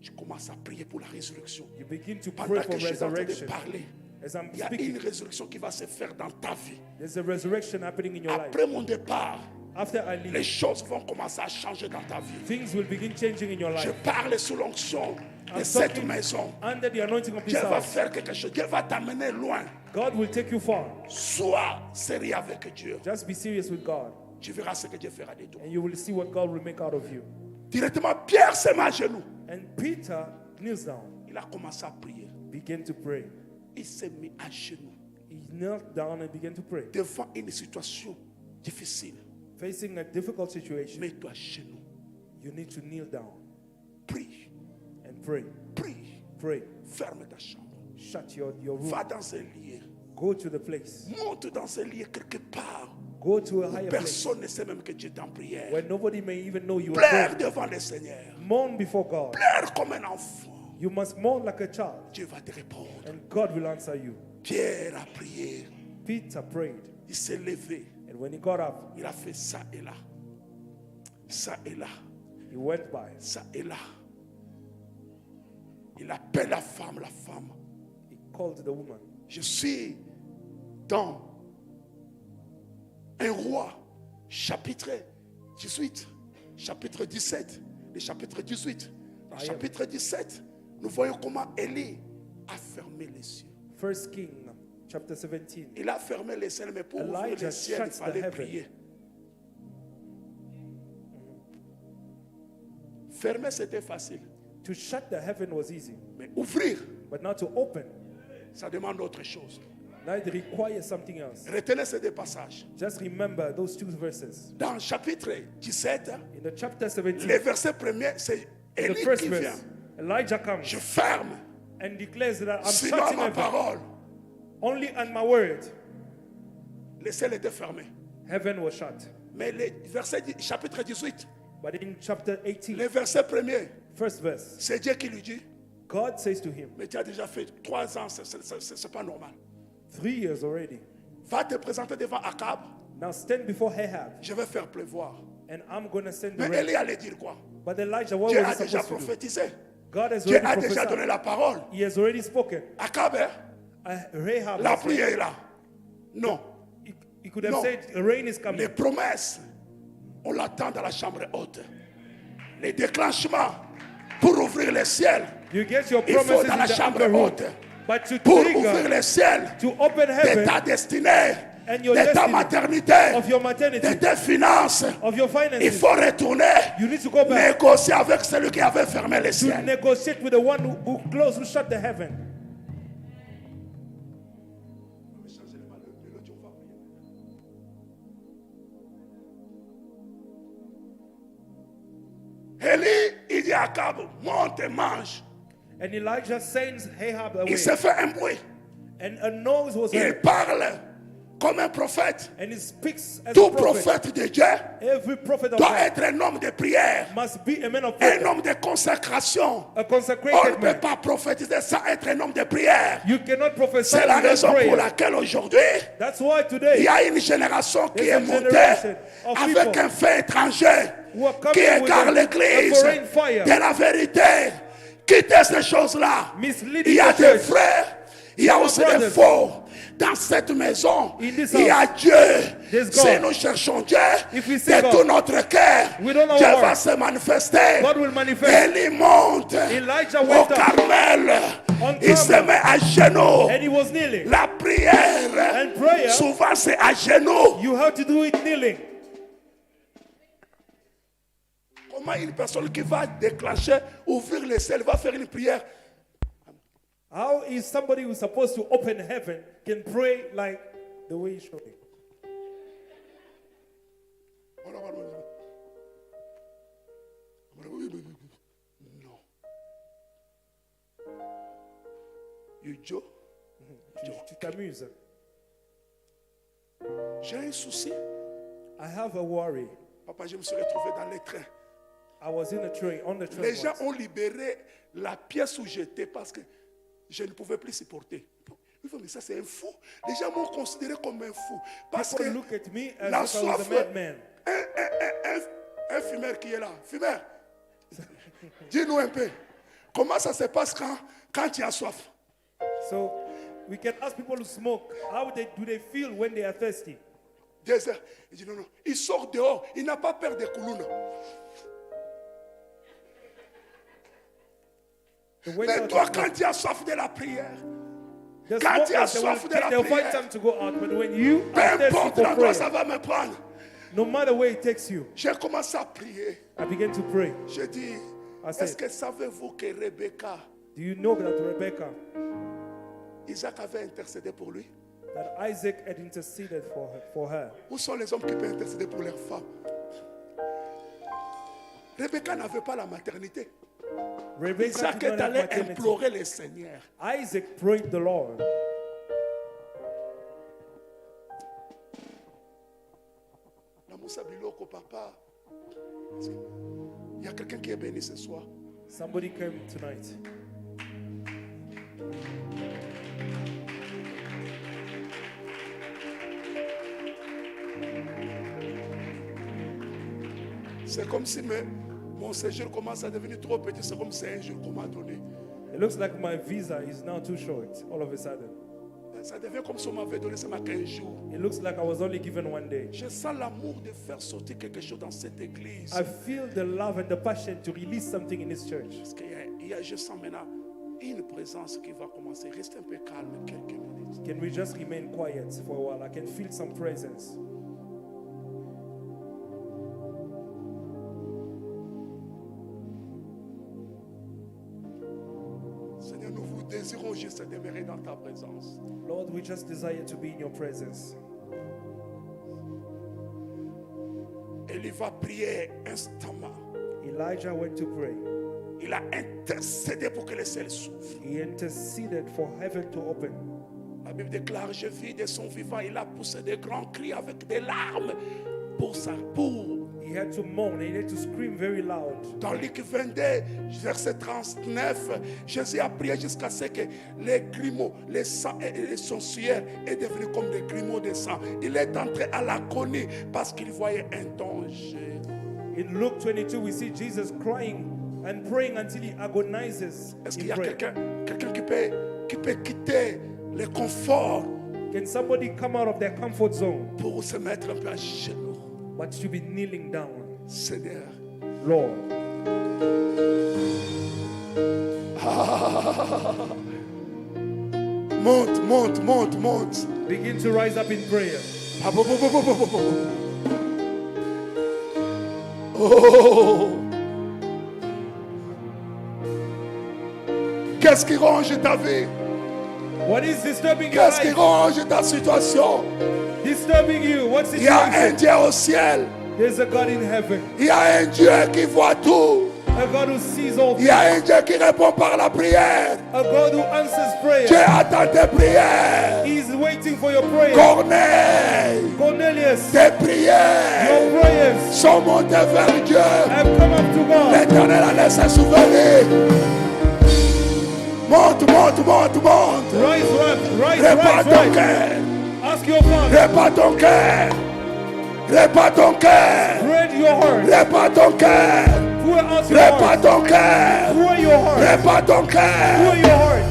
Tu commences à prier pour la résurrection. You begin to Pendant pray que for je suis en train de resurrection. parler, As I'm il y a speaking, une résurrection qui va se faire dans ta vie. there's a resurrection happening in your life. Après mon départ, After I les leave, choses vont commencer à changer dans ta vie. things will begin changing in your Je life. parle sous l'onction de I'm cette talking maison. under the anointing of this Dieu va house. faire quelque chose. Dieu va t'amener loin. God will take you far. Sois sérieux avec Dieu. Just be serious with God, Tu verras ce que Dieu fera de toi. and you will see what God will make out of you. Directement, Pierre se met à genoux. And Peter kneels down, Il a commencé à prier. began to pray. Il s'est mis à genoux He knelt down and began to pray. devant une situation difficile. Facing a difficult situation, Mets-toi à genoux. you need to kneel down Prie. and pray. Prie. pray. Ferme ta chambre. Shut your room. Va dans un lieu. Go to the place. Monte dans un lieu quelque part. Go to a higher place. Personne ne sait même que tu es en prière. Where nobody may even know you are Pleure praying. devant le Seigneur. Mourn before God. Pleure comme un enfant. You must mourn like a child, Dieu va te répondre. and God will answer you. Pierre a prié. Peter prayed, Il s'est levé. and when he got up, Il a fait ça et là. Ça et là. he went by. Ça et là. Il appelle la femme, la femme. He called the woman. Je suis dans un roi, chapitre 18, chapitre 17, le chapitre 18. Dans le chapitre 17, nous voyons comment Élie a fermé les yeux. First King, chapter 17. Il a fermé les ciels, mais pour ouvrir Elijah les ciels, il shuts the fallait heaven. prier. Fermer, c'était facile. To shut the heaven was easy, Mais ouvrir, but now to open, ça demande autre chose. now it requires something else. Retenez ces deux passages. Just remember those two verses. Dans le chapitre 17, In the chapter 17, le verset premier, c'est the Élie first qui verse, vient. Elijah comes Je ferme, and declares that I'm sinon shutting ma heaven. parole. Only on my word, Le ciel était fermé. heaven was shut. Mais le verset, chapitre 18, But in chapter 18, le verset premier, first verse, c'est Dieu qui lui dit, God says to him, mais tu as déjà fait 3 ans, c'est pas normal. 3 years already. Va te présenter devant Akab, Now stand before Ahab, je vais faire pleuvoir. and I'm going to send the Mais rain. Élie allait dire quoi? But Elijah, what Dieu was a he déjà supposed to do? prophétisé. God has Dieu already a déjà donné prophesied. la parole. He has already spoken. Akab, hein, Rahab, la has said- prière est là. Non. he could have No. said, rain is Les coming. promesses, on l'attend dans la chambre haute. Les déclenchements pour ouvrir le ciel, You get your il faut promises dans in la the chambre upper room. haute. But to Pour ouvrir trigger, le ciel to open de heaven ta destinée, and your de ta destiny, maternité, of your de maternity, tes finances, of your il finances, faut retourner, you need to go back négocier avec celui qui avait fermé le to ciel. negotiate with the one who closed, who shut the heaven. Élie, il dit à Akab, monte et mange. And Elijah sends Ahab Il away. s'est fait un bruit. And a noise was Il heard. parle comme un prophète. And he speaks as Tout a prophet. prophète de Dieu Every prophet of doit God être un homme de prière, must be a man of un prayer, homme de consécration. a On ne consecrated peut man. pas prophétiser sans être un homme de prière. You cannot prophesy C'est la without raison pour prayer. laquelle aujourd'hui, That's why il today y a une génération qui There's est a montée generation of avec people un fait étranger who are coming qui with égare a l'église foreign fire, de la vérité. Quittez ces choses-là. misleading Il y a the des church. frères, il y a aussi des brothers. faux. Dans cette maison, In this il y a house, Dieu. there's Si God. nous cherchons Dieu If we seek de God tout notre cœur, with all our Dieu heart, va se manifester. God will manifest. Il monte Elijah au went up Carmel. on Il se Carmel. met à genoux. And he was kneeling. La prière, And prayer, souvent c'est à genoux. you have to do it kneeling. Comment une personne qui va déclencher, ouvrir le ciel, va faire une prière? How is somebody who's supposed to open heaven can pray like the way he's showing? Non. You Joe, Tu t'amuses. j'ai un souci. I have a worry. Papa, je me suis retrouvé dans les trains. I was in a train, on the train Les gens once. ont libéré la pièce où j'étais parce que je ne pouvais plus supporter. Mais ça, c'est un fou. Les gens m'ont considéré comme un fou. Parce que People look at me la as if I was a soif, madman. un fumeur qui est là. Fumeur, dis-nous un peu. Comment ça se passe quand tu as soif? So we can ask people who smoke, how do they feel when they are thirsty? 2 heures. Il dit non, non. Il sort dehors. Il n'a pas peur des coulounes. The way Mais out toi, is quand not- tu as soif de la prière, the quand tu as smokers, they soif will de la they'll find prière, time to go out, but when you peu are thirsty importe for l'endroit, prayer, ça va me prendre. no matter where it takes you, J'ai commencé à prier. I began to pray. J'ai dit, I said, est-ce que savez-vous que Rebecca, do you know that Rebecca, Isaac avait intercédé pour lui? that Isaac had interceded for her? Où sont les hommes qui peuvent intercéder pour leurs femmes? Rebecca n'avait pas la maternité. Rebecca Isaac did est not have allé maternity. implorer le Seigneur. Isaac prayed the Lord. La Moussa Biloko, papa. Il y a quelqu'un qui est béni ce soir. Somebody came tonight. C'est comme si mon séjour commence à devenir trop petit. C'est comme si c'est un jour qu'on m'a donné. It looks like my visa is now too short all of a sudden. Ça devient comme si on m'avait donné seulement 15 jours. It looks like I was only given one day. Je sens l'amour de faire sortir quelque chose dans cette église. I feel the love and the passion to release something in this church. Parce que je sens maintenant une présence qui va commencer. Restez un peu calme quelques minutes. Can we just remain quiet for a while? I can feel some presence. Seigneur, nous vous désirons juste demeurer dans ta présence. Lord, we just desire to be in your presence. Et il va prier instamment. Elijah went to pray. Il a intercédé pour que le ciel s'ouvre. He interceded for heaven to open. La Bible déclare, je vis de son vivant, il a poussé des grands cris avec des larmes pour sa pour. He had to moan, he had to scream very loud. Dans Luc 22, verset 39, Jésus a prié jusqu'à ce que les grumeaux, les sangs et les sensuaires est devenu comme des grumeaux de sang. Il est entré à l'agonie parce qu'il voyait un danger. In Luke 22, we see Jesus crying and praying until he agonizes Est-ce qu'il in y a prayer. quelqu'un qui peut quitter le confort Can somebody come out of their comfort zone pour se mettre un peu à genoux? but to be kneeling down? Seigneur, Lord, monte. begin to rise up in prayer. Oh. Qu'est-ce qui ronge ta vie? What is disturbing your Qu'est-ce qui life? ronge ta situation? Disturbing you? What Il y a un situation? Dieu au ciel. There's a God in heaven, Il y a un Dieu qui voit tout. a God who sees all Il y things, a un Dieu qui répond par la prière. a God who answers prayer. Dieu attend tes prières. He's waiting for your prayer. Corneille, Cornelius, tes prières your prayers sont montées vers Dieu. have come up to God. L'Éternel a laissé souvenir. Monte. Rise, Répare ton cœur. Ask your Father. Répare ton cœur. Spread your heart. Répare ton cœur. Pour out your Répare heart. ton cœur. Pour your heart. Répare ton Pour cœur. your heart.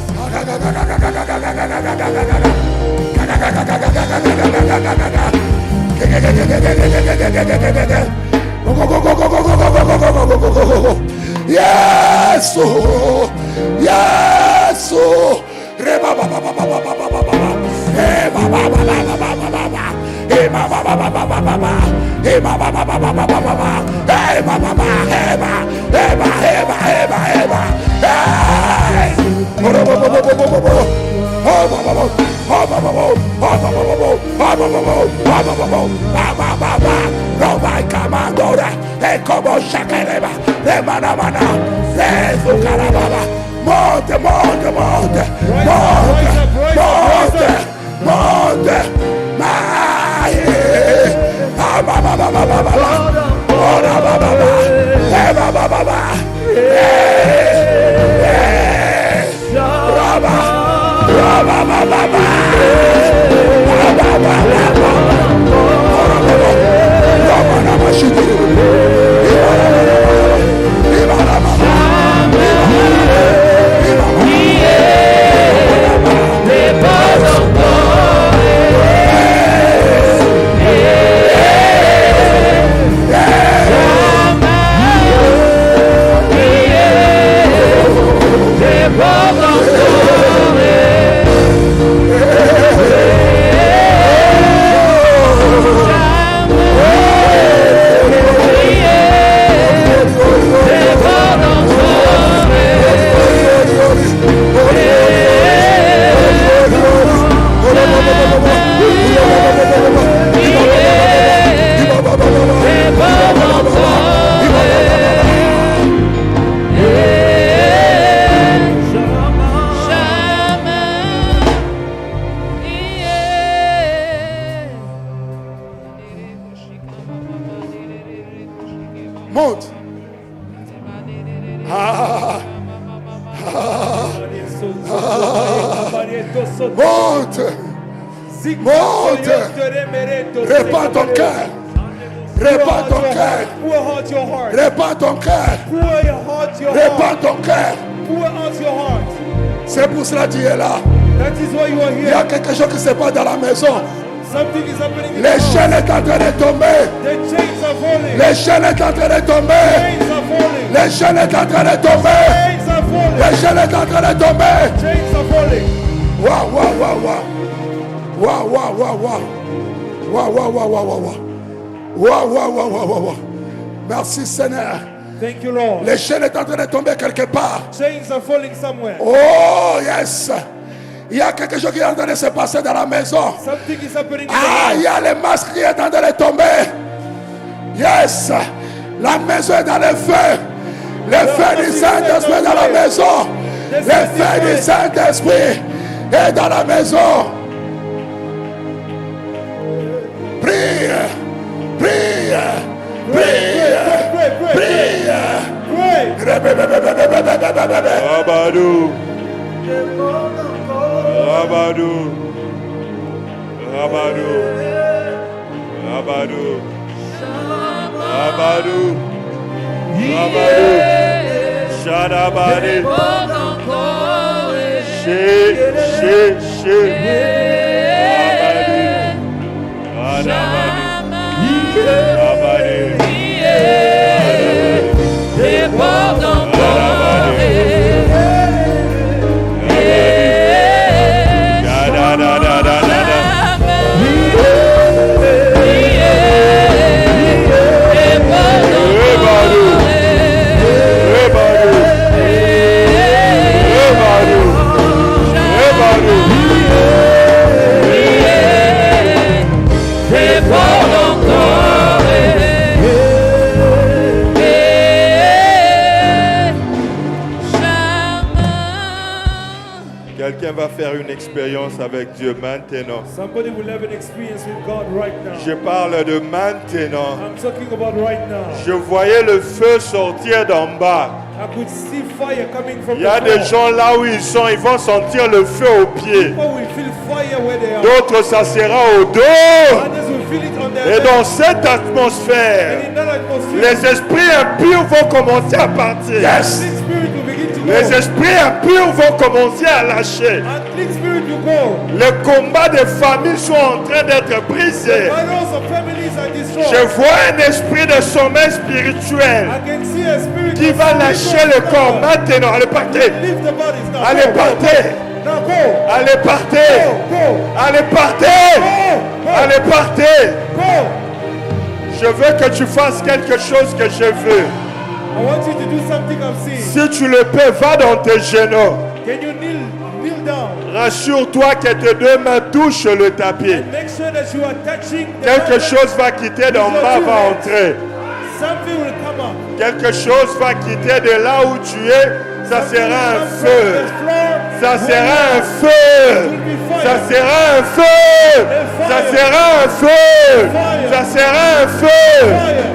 Yesu. Repose Monte. Ah. Monte. Monte. Répands ton cœur. Répands ton cœur. Pour out your heart. Répands ton cœur. Pour out your Répands heart. ton cœur. Pour out your heart. C'est pour cela que tu es là. That is why you are Il y a here. quelque chose qui se passe dans la maison. Something is happening in Les the house. chaînes sont en train de tomber. The chains are falling. Les chaînes sont en train de tomber. Chains are falling. Les chaînes sont en train de tomber. Chains are falling. Les chaînes sont en train de tomber. Chains are falling. Waouh, waouh, waouh, waouh. Waouh, waouh, waouh, waouh. Waouh, waouh, waouh, waouh, waouh. Waouh, waouh, waouh, waouh, waouh, waouh. Merci Seigneur. Thank you, Lord. Les chaînes sont en train de tomber quelque part. Chains are falling somewhere. Oh, yes. Il y a quelque chose qui est en train de se passer dans la maison. Something is happening in the Ah, il y house. a les masques qui sont en train de tomber. Yes. La maison est dans le feu. Le feu du Saint-Esprit est dans la maison. Le feu du Saint-Esprit est dans la maison. Prie. Prie. Prie. Prie. Pray. Rabadou, Rabadou, Rabadou, Rabadou, Rabadou, Rabadou, Shadabadi, She, Quelqu'un va faire une expérience avec Dieu maintenant. Somebody will have an experience with God right now. Je parle de maintenant. I'm talking about right now. Je voyais le feu sortir d'en bas. I could see fire coming from Il y a the des floor. gens là où ils sont, ils vont sentir le feu aux pieds. People will feel fire where they are. D'autres, ça sera au dos. Others will feel it on their Et legs. dans cette atmosphère, And in that atmosphere, les esprits impurs vont commencer à partir. clean spirit will begin to Les go. esprits impurs vont commencer à lâcher. And clean spirit will go. Les combats des familles sont en train d'être brisés. Battles of families are destroyed. Je vois un esprit de sommeil spirituel I can see a spirit qui of va lâcher le corps maintenant. Allez, partez. Leave the bodies now. Allez, Go, go, partez. go. Now go. Allez, partez. Go. Allez, partez. Go. Allez, partez. Go. Je veux que tu fasses quelque chose que je veux. I want you to do something I've seen. Si tu le peux, va dans tes genoux. Can you kneel down? Rassure-toi que tes deux mains touchent le tapis. And make sure that you are touching the Quelque carpet. chose va quitter d'en bas, va entrer. Something will come up. Quelque chose va quitter de là où tu es. Ça sera un feu. Ça sera un feu. Ça sera un feu. Ça sera un feu. Ça sera un feu.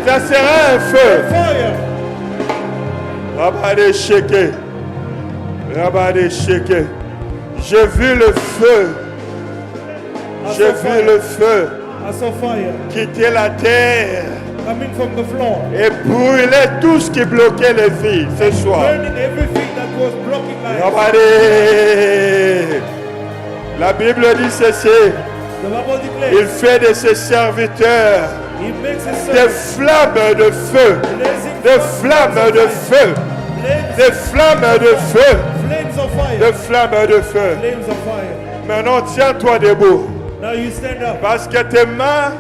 Ça sera un feu. Fire. Rabade sheke. Rabade sheke. J'ai vu le feu. J'ai vu le feu I saw fire quitter la terre coming from the floor. et brûler tout ce qui bloquait les vies ce soir. Burning everything that was blocking life. Rabade. La Bible dit ceci. The Bible declares Il fait de ses serviteurs He makes his des servants flammes de feu. blazing Des flammes de feu. Des flammes de feu. flames of fire. Des flammes de feu. Flames of fire. Maintenant, tiens-toi debout. Now you stand up Parce que tes mains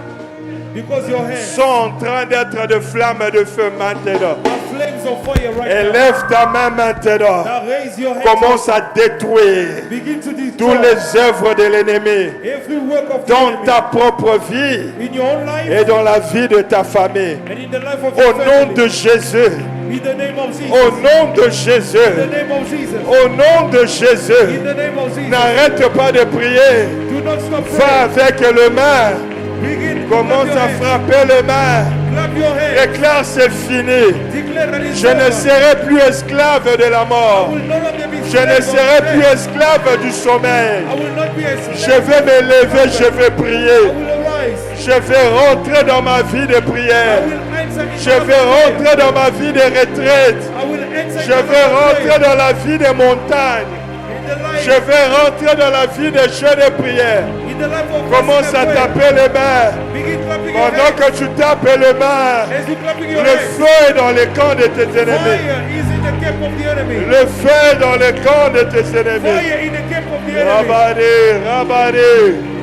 because your hands sont en train d'être de flammes de feu maintenant. are flames of fire right now. Élève ta main maintenant. Now raise your hands. Commence à détruire Begin to destroy toutes les œuvres de l'ennemi every work of the dans enemy ta propre vie in your own life et dans la vie de ta famille. and in the life of Au your nom family. de Jésus. In the name of Jesus. Au nom de In the Jésus. name of Jesus. Au nom de In Jésus. the name of Jesus. N'arrête pas de prier. Do not stop Va praying. avec le main. Begin. Commence Lift your à hands. frapper le main. Clap your hands. Déclare c'est fini. Declare that it's Je ne over. serai plus esclave de la I mort. will no longer be Je ne slave of serai plus death. esclave du sommeil. I will not be a slave. Je vais me lever, je vais I prier. will arise. Je vais rentrer dans ma vie de I prière. will enter into Je my vais prayer. rentrer dans ma vie de retraite. I will enter Je into vais my rentrer prayer. dans la vie des montagnes. In the life, Je vais rentrer dans la vie des jeux de prière. in the life of Commence à prayer. taper les mains. Begin clapping your Pendant hands. que tu tapes les mains, As you clapping your le hands. feu est dans les camps de tes ennemis. Fire is in the camp of the enemy. Le feu est dans les camps de tes ennemis. Fire in the camp of the enemy. Rabari, rabari,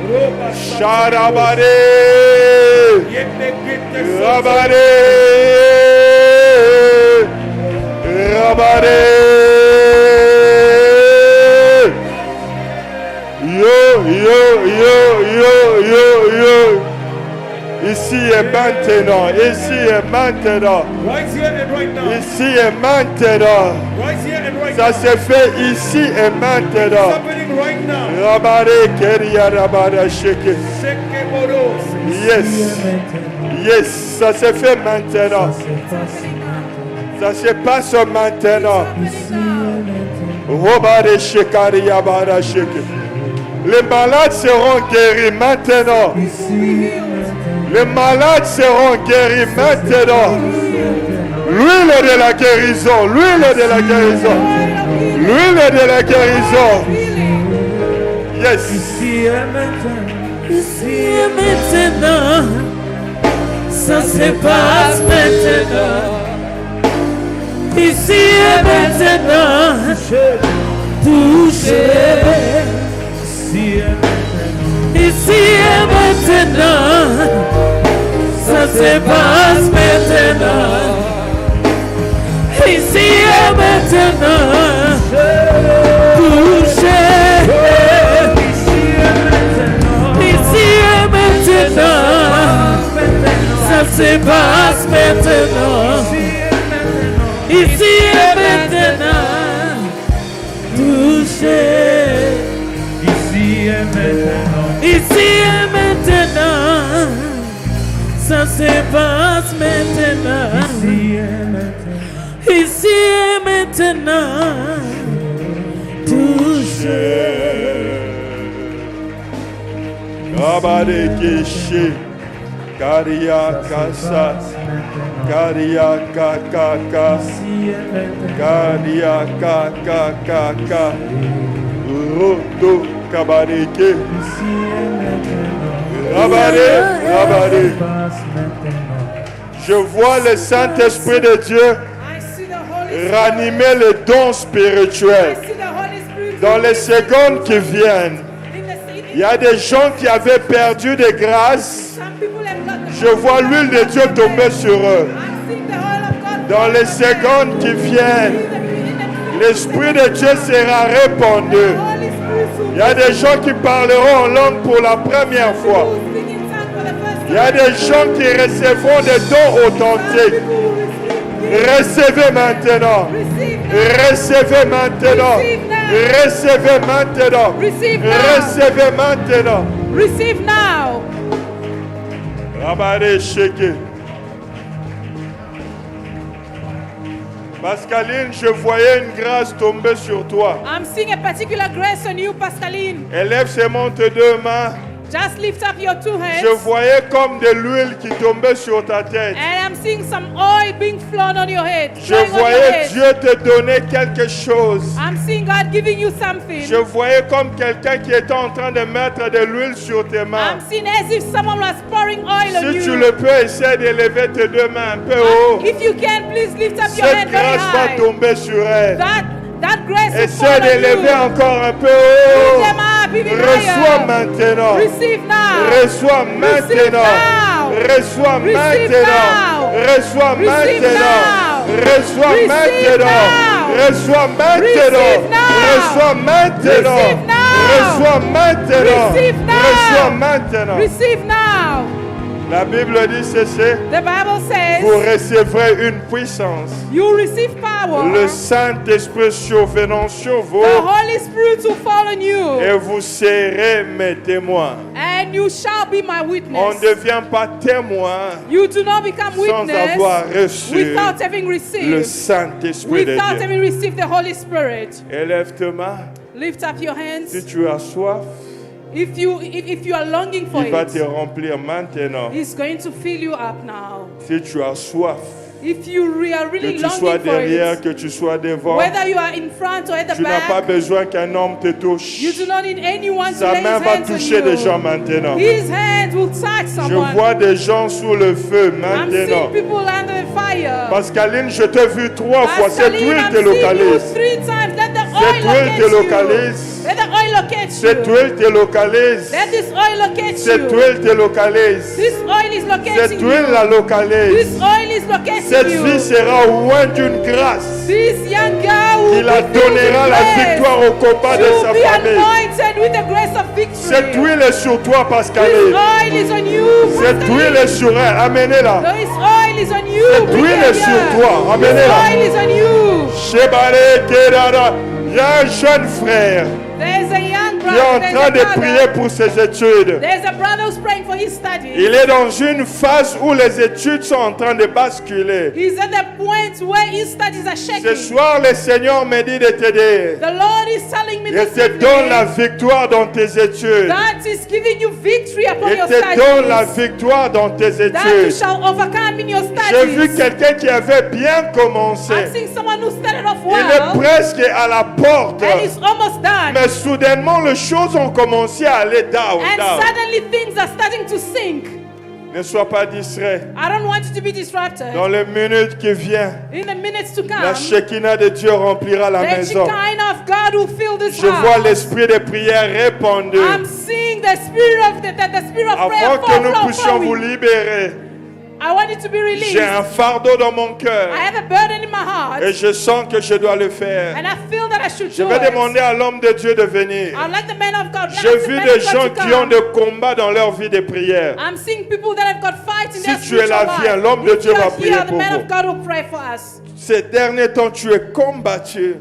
Roba sharabari, rabari, rabari. Yo. Ici et maintenant, ici et maintenant, Right here and right now. ici et maintenant. Right here and right Ça now. se fait ici et It's maintenant. happening right now. Rabari, keria, rabara, sheke. Sekeboros. Yes, ça se fait maintenant. Ça se passe maintenant. Robare, shekaria, bara, sheke. Les malades seront guéris maintenant. Les malades seront guéris maintenant. L'huile de la guérison, l'huile de la guérison, l'huile de la guérison. Yes. Ici et maintenant, ça se passe maintenant. Ici et maintenant, touché. Ici et maintenant, ça se passe maintenant. Ici et maintenant, touché. Ici et maintenant, ça se passe maintenant. Ici et maintenant, touché. Ici et maintenant, ça se passe maintenant. Ici et maintenant, touché. Rabare keshe, karia kasa, karia kakaka, karia kakaka, roto kabareke, rabare. Je vois le Saint-Esprit de Dieu I see the Holy Spirit. ranimer les dons spirituels I see the Holy Spirit. dans les secondes qui viennent. Il y a des gens qui avaient perdu des grâces. Some people have got the Je vois l'huile de Dieu tomber sur eux. I'm seeing the oil of God. Dans les secondes qui viennent, l'Esprit de Dieu sera répandu. Holy Spirit will Il y a des gens qui parleront en langue pour la première fois. speak in tongues for the first Il y a des gens qui recevront des dons authentiques. Recevez maintenant. Recevez maintenant. Recevez maintenant. Recevez maintenant. Receive now. Rabare sheke. Pascaline, je voyais une grâce tomber sur toi. I'm seeing a particular grace on you, Pascaline. Élève ses mains, tes deux mains. Just lift up your two hands. Je voyais comme de l'huile qui tombait sur ta tête. And I'm seeing some oil being flown on your head. Je flowing on your voyais head. Dieu te donner quelque chose. I'm seeing God giving you something. Je voyais comme quelqu'un qui était en train de mettre de l'huile sur tes mains. I'm seeing as if someone was pouring oil on Si you. tu le peux, essaie de lever tes deux mains un peu haut. If you can, please lift up your Cette hand very grâce va high. tomber sur elle. That grace will Essaie fall de on lever you. encore un peu Lift haut. them up even Reçois higher. maintenant. Receive now. Reçois maintenant. now. Reçois Receive maintenant. now. Reçois Receive maintenant. now. Reçois Receive maintenant. now. Reçois maintenant. Receive now. Reçois maintenant. Receive now. Reçois maintenant. Receive now. Reçois maintenant. Receive now. La Bible dit ceci. The Bible Vous says recevrez une puissance. you receive power. Le Saint-Esprit survenant sur vous. The Holy Spirit will fall on you. Et vous serez mes témoins. And you shall be my On ne witness. devient pas témoin You do not become sans witness avoir reçu without having le received. Saint-Esprit de Without Dieu. having received the Holy Spirit. Élève tes mains. Lift up your Si hands. tu as soif, If you are longing for il va te it, remplir maintenant. He's going to fill you up now. Si tu as soif, If you are que really tu sois longing for derrière, it, que tu sois devant, whether you are in front or at the tu n'as pas back, besoin qu'un homme te touche. you do not need anyone to Sa lay his main va hands on toucher des gens you. maintenant. His hands will touch Je someone. vois des gens sous le feu I'm maintenant. seeing people under the fire. Pascaline, je t'ai vu 3 fois. Cette Pascaline, huile I'm te seeing you localise. 3 times. Let the Cette oil huile te locate you. localise. Let the oil locate Cette you. huile te localise. Let this oil locate Cette you. huile te localise. This oil is Cette locating huile you. la This localise. oil is locating Cette fille you. sera loin d'une grâce This young girl will qui la be filled with donnera la grace. victoire au combat de She sa will be famille. anointed with the grace of Cette victory. huile est sur toi, This Pascaline. oil is on you. Cette huile est sur elle. Amenez-la. This oil is on you. Cette Bring huile her est sur here. toi. This Amenez-la. oil is on you. Shebare Kedara. Il y a un jeune frère There's a young qui est en brother. train de prier pour ses études. There's a brother who's praying for his studies. Il est dans une phase où les études sont en train de basculer. He's at the point where his studies are Ce shaking. soir, le Seigneur me dit de t'aider. The Lord is telling me Il this te donne la evening victoire dans tes études. that is giving you victory upon Il your te donne la studies. victoire dans tes That you études. shall overcome in your J'ai vu studies. quelqu'un qui avait bien commencé. I'm seeing someone who started off Il est well presque à la porte. and is almost done. Mais soudainement, les choses ont commencé à aller down. And down. suddenly things are starting to sink. Ne sois pas distrait. I don't want you to be disrupted. Dans les minutes qui viennent, In the minutes to la come, Shekinah de Dieu remplira la the maison. Shekinah of God will fill this Je vois house. l'esprit de prière répandu. I'm seeing the spirit of the spirit of prayer Avant que nous flow, puissions vous flowing. libérer, I want it to be released. j'ai un fardeau dans mon cœur. I have a burden in my heart, Et je sens que je dois le faire. and I feel that I should Je do vais it. demander à l'homme de Dieu de venir. I'd like the man of God. J'ai ask the vu man des of God gens to qui ont come. des combats dans leur vie de prière. I'm seeing people that have got fights in Si their tu es là, spiritual viens, life. l'homme de If Dieu you va are prier here, the pour man vous. of God will pray for us. Ces derniers temps, tu es combattu.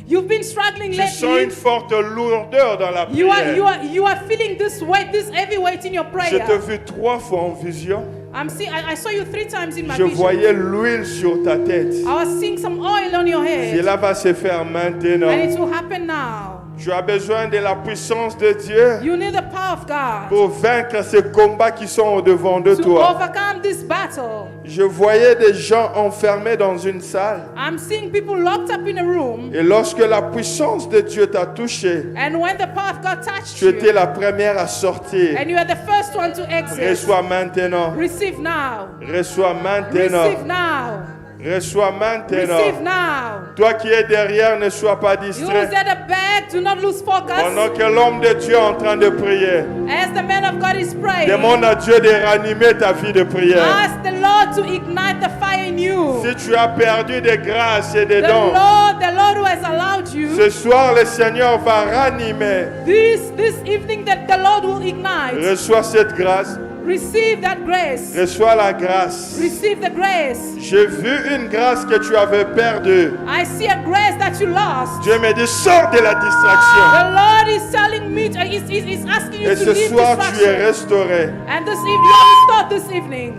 You've been struggling Tu sens lately. une forte lourdeur dans la You prière. are feeling this weight, this heavy weight in your Je t'ai prayer. vu 3 fois en vision. I saw you 3 times in my Je vision. voyais l'huile sur ta tête. I was seeing some oil on your head, Cela va se faire maintenant. and it will happen now. Tu as besoin de la puissance de Dieu You need the power of God pour vaincre ces combats qui sont au-devant de to toi. overcome this battle. Je voyais des gens enfermés dans une salle. I'm seeing people locked up in a room, Et lorsque la puissance de Dieu t'a touché, and when the power of God touched tu étais you, la première à sortir. and you are the first one to exit, Reçois maintenant. receive now. Reçois maintenant. Receive now. Reçois Receive maintenant. now. Toi qui es derrière, ne sois pas You distrait. at the back, do not lose focus. Pendant que l'homme de Dieu est en train de prier, As the man of God is praying, demande à Dieu de ranimer ta vie de prière. ask the Lord to ignite the fire in you. Si tu as perdu des grâces et des The dons, Lord who has allowed you, ce soir le Seigneur va ranimer. this evening that the Lord will ignite. Reçois cette grâce. Receive that grace. Reçois la grâce. Receive the grace. J'ai vu une grâce que tu avais perdue. I see a grace that you lost. Dieu me dit, sors de la distraction. The Lord is telling me, is asking you Et to ce leave soir, tu es distraction. restauré. And this evening, you are restored this evening.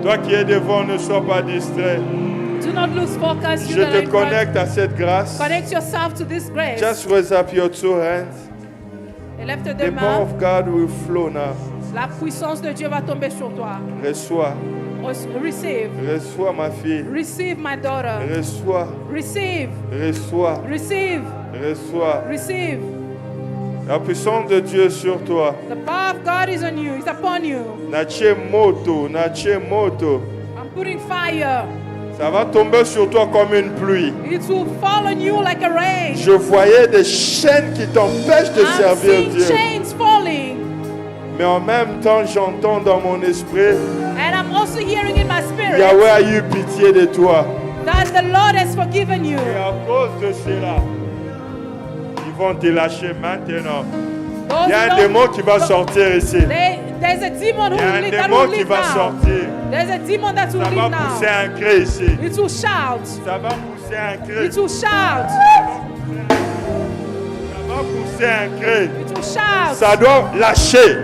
Toi qui es devant, ne sois pas distrait. Do not lose focus. You Je that are te in front. connecte à cette grâce. Connect yourself to this grace. Just raise up your 2 hands. Élève tes The deux power mains. of God will flow now. La puissance de Dieu va tomber sur toi. Reçois. Receive. Reçois ma fille. Receive, my daughter. Reçois. Receive. Reçois. Receive. Reçois. Receive. La puissance de Dieu sur toi. The power of God is on you. It's upon you. Nache moto. Nache moto. I'm putting fire. Ça va tomber sur toi comme une pluie. It will fall on you like a rain. Je voyais des chaînes qui t'empêchent de I'm servir seeing Dieu. chains falling. Mais en même temps, j'entends dans mon esprit, And I'm also hearing in my spirit Yahweh a eu pitié de toi. that the Lord has forgiven you. Et à cause de cela, ils vont te lâcher maintenant. Those Il y a un who démon don't- qui va sortir ici. There's a demon Il y a un that démon will qui leave va now. sortir. There's a demon that will Ça va leave pousser now. un cri ici. It will shout. Ça va pousser un cri. It will shout. Ça va pousser un cri. It will shout. Ça doit lâcher.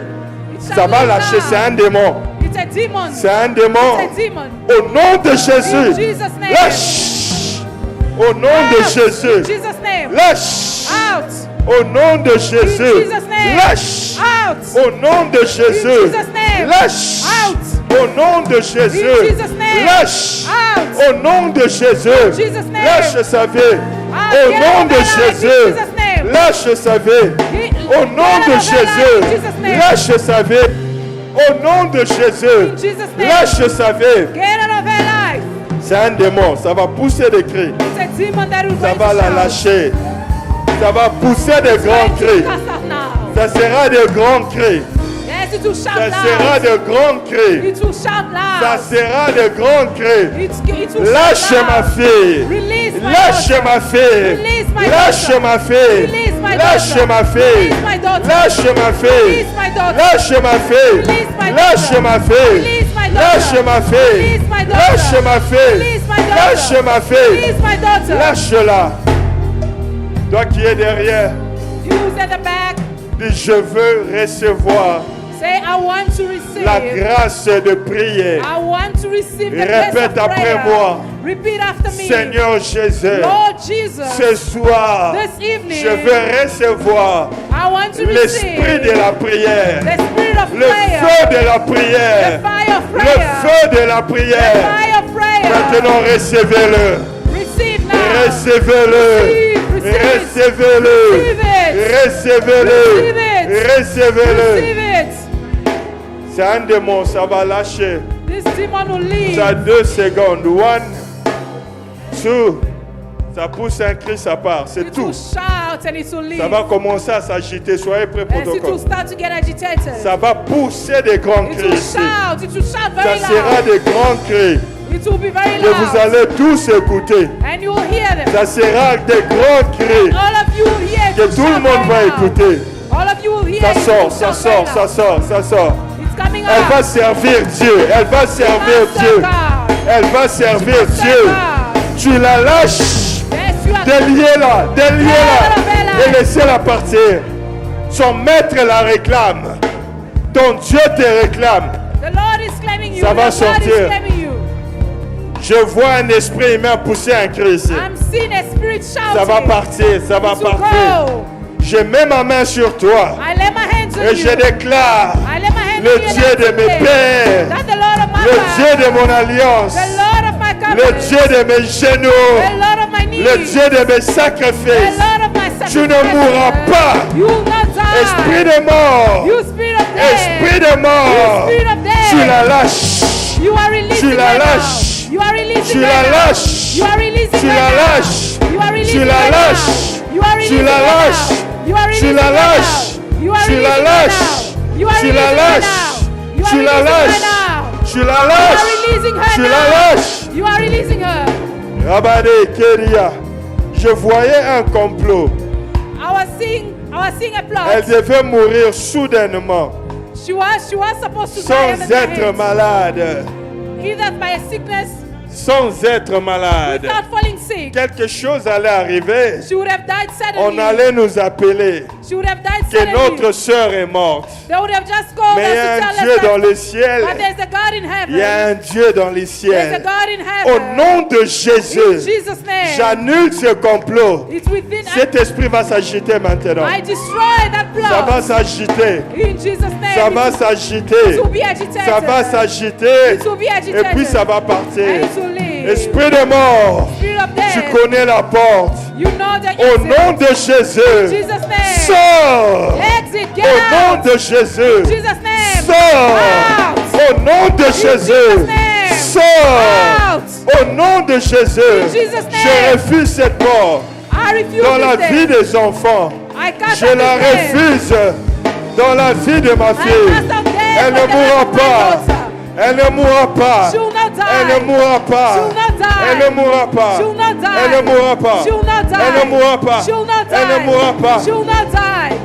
It shall Ça va leave lâcher. now. C'est un démon. It's a demon. C'est un démon. It's a demon. Au nom de In Jésus. Jesus' name. Lâche. Au nom de Out. In Jésus. Jesus' name. Lâche. Out. Au nom de Jésus. Jesus' name. Lâche. Out. Au nom de Jésus. In Jesus' name. Lâche. Out. Au nom de Jésus. In Jesus' name. Lâche. Out. Au nom de Jésus. Jesus' name. Lâche sa vie. Out. Au Get nom out de of my life in Jésus. Jesus' name. Lâche sa vie. Au nom de Jésus. Lâche sa vie. Au nom de Jésus. In Jesus' name. Lâche sa vie. Get out of her life. C'est un démon. Ça va pousser des cris. It's a demon that will Ça going va to la shout. lâcher. Ça va pousser des grands Going to cris. cast out now. Ça sera des grands cris. Yes, it will shout Ça sera loud. de grands cris. It will shout Ça loud. sera de grands cris. It will Lâche shout ma loud. fille. Release my Lâche daughter. ma fille. Release my Lâche daughter. ma fille. Release my Lâche daughter. ma fille. Release my daughter. Lâche ma fille. Release my daughter. Lâche ma fille. Release my Lâche daughter. ma fille. Release my daughter. Lâche ma fille. Release my daughter. Lâche ma fille. Release my daughter. Lâche ma fille. Release my daughter. Lâche-la. Toi qui es derrière, Who's at the back? dis je veux recevoir Say, I want to receive. la grâce de prier. I want to receive the grace Répète of après prayer. moi. Repeat after me. Seigneur Jésus, Lord Jesus, ce soir, this evening, je veux recevoir I want to l'esprit receive de la prière, the spirit of le prayer, feu de la the prière, fire of le prayer, feu de la the prière. fire of prayer. Maintenant, recevez-le, Receive now. recevez-le, recevez-le, recevez-le, recevez-le. Receive it. C'est un démon, ça va lâcher. This demon will leave. Ça 2 secondes. 1, 2. Ça pousse un cri, ça part. C'est It tout. will shout and it will leave. Ça va commencer à s'agiter. Soyez prêts, Yes, it will protocole. start to get agitated. Ça va pousser des grands It cris will ici. shout. It will shout Ça very sera loud. des grands cris It will be very que vous loud. allez tous écouter. And you will hear them. Ça sera des grands cris All of you will hear it. que will tout le shout monde va very loud. écouter. All of you will hear Ça it. It sort, will ça shout sort, very ça loud. sort, ça sort. It's coming Elle va out. servir Dieu. Elle va servir Dieu. Mastercard. Elle va servir Dieu. Mastercard. Tu la lâches. Yes, you are. Déliez-la, déliez-la et laissez-la partir. Son maître la réclame. Ton Dieu te réclame. The Lord is claiming you. Ça va The Lord is sortir. claiming you. Je vois un esprit humain pousser un cri ici. I'm seeing a spirit shouting. Ça va partir, ça va It will partir. go. Je mets ma main sur toi I lay my hands on et you. je déclare I lay my hands le on you and Dieu I de mes declare pères, that the Lord of my le life, Dieu de mon alliance, the Lord of my le covenant, Dieu de mes genoux, the Lord of my knees, le Dieu de mes the sacrifices. Lord of my sacrifice. Tu ne mourras pas. You will not die. Esprit de mort, You spirit of death. esprit de mort, You spirit of death. tu la lâches. You are releasing Tu la her now. lâches. You are releasing Tu her la now. lâches. You are releasing Tu her la now. lâches. You are releasing Tu la her now. lâches. You are Tu releasing la her lâches. now. You are Tu releasing la her lâches. now. You are Tu la releasing her lâches. now. You are Tu la releasing her lâches. now. You are Tu la releasing her lâches. now. Tu la You are lâches. releasing her Tu now. la lâches. You are releasing her. Rabade Keria, je voyais un complot. I was seeing a plot. Elle devait mourir soudainement, She was supposed to die sans under the être hands. malade. Either by a sickness, Sans être malade. without falling sick. Quelque chose allait arriver. She would have died On suddenly. allait nous appeler She would have died que suddenly. notre sœur est morte. They would have just called Mais il y a us to un tell Dieu us dans that. le ciel. But there's a God in heaven. Il y a un Dieu dans les There's a ciels. God in Au heaven. nom de In Jésus, Jesus' name. j'annule ce complot. It's within Cet esprit va s'agiter maintenant. I destroy that Ça va plot. s'agiter. In Jesus' name. Ça va It s'agiter. will be agitated. Ça va s'agiter. It will be Et agitated. puis ça va partir. And it will leave. Esprit de mort, Spirit of tu death. connais la porte. You know the Au exit. nom de Jésus, Jesus' name. sors. Exit. Get Au out. nom de Jésus, Jesus' name. sors. Out. Au nom de Jesus' Jésus, name. Sors Out. au nom de Jésus. Jesus' name. Je refuse cette mort I refuse dans la this vie death. des enfants. I cast Je out la this death. refuse dans la vie de ma I fille. cast out death Elle from ne the mourra life of my pas. daughter. Elle ne mourra pas. She will not die. Elle ne mourra pas. She will not die. Elle ne mourra pas. She will not die. Elle ne mourra pas. She will not die. Elle ne mourra pas. She will not die. Elle ne mourra pas. She will not die.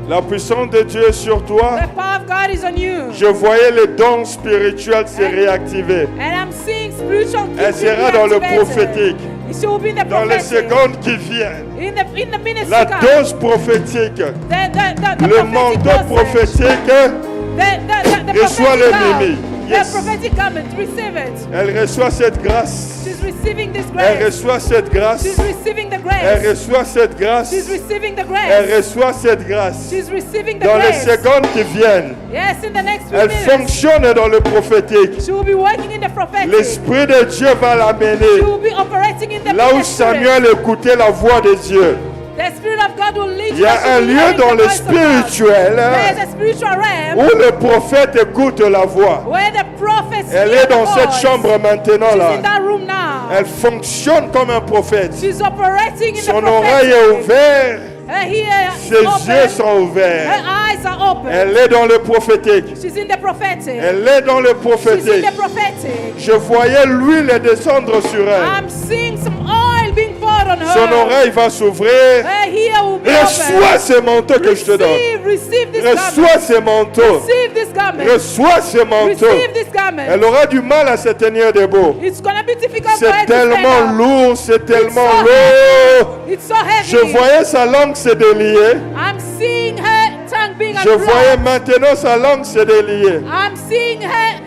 La puissance de Dieu est sur toi. The power of God is on you. Je voyais les dons spirituels se réactiver. And I'm seeing spiritual Elle gifts sera dans le reactivated. prophétique. She will be in the Dans les prophetic. secondes qui viennent, In the ministry. la come. dose prophétique, The le prophetic manteau dosage. prophétique, The reçoit le prophetic garment. mimi. Yes. The prophetic garment, receive it. elle reçoit cette grâce. She's receiving this Elle grace. reçoit cette grâce. She's receiving the Elle grace. reçoit cette grâce. She's receiving the Elle grace. reçoit cette grâce. She's receiving the Dans les grace. secondes qui viennent, Yes, in the next few elle minutes. fonctionne dans le prophétique. She will be working in the prophetic. L'Esprit de Dieu va She l'amener will be operating in the là où ministry. Samuel écoutait la voix de Dieu. The Spirit of God will lead Il you. y a un lieu dans le spirituel There's a spiritual realm où le prophète écoute la voix. where the prophets Elle hear est dans the cette voice. chambre maintenant She's in là. that room now. Elle fonctionne comme un prophète. She's operating in the Son prophetic. oreille est ouverte, Her ear is ses yeux open. sont ouverts. Her eyes are open. Elle est dans le prophétique. She's in the prophetic. Elle est dans le She's in prophétique. the prophetic. Je voyais l'huile descendre sur elle. I'm seeing some oil being poured on her. Son oreille va s'ouvrir. Her ear will be Reçois open. ce manteau que je te donne. Receive this garment. Reçois ce manteau. Receive this garment. Reçois ce manteau. Receive this garment. Elle aura du mal à se tenir debout. It's gonna be difficult for her C'est to stand tellement up. lourd, c'est tellement so lourd. It's so heavy. Je voyais sa langue se délier. I'm seeing her tongue being Je voyais unblocked. maintenant sa langue se délier. I'm seeing her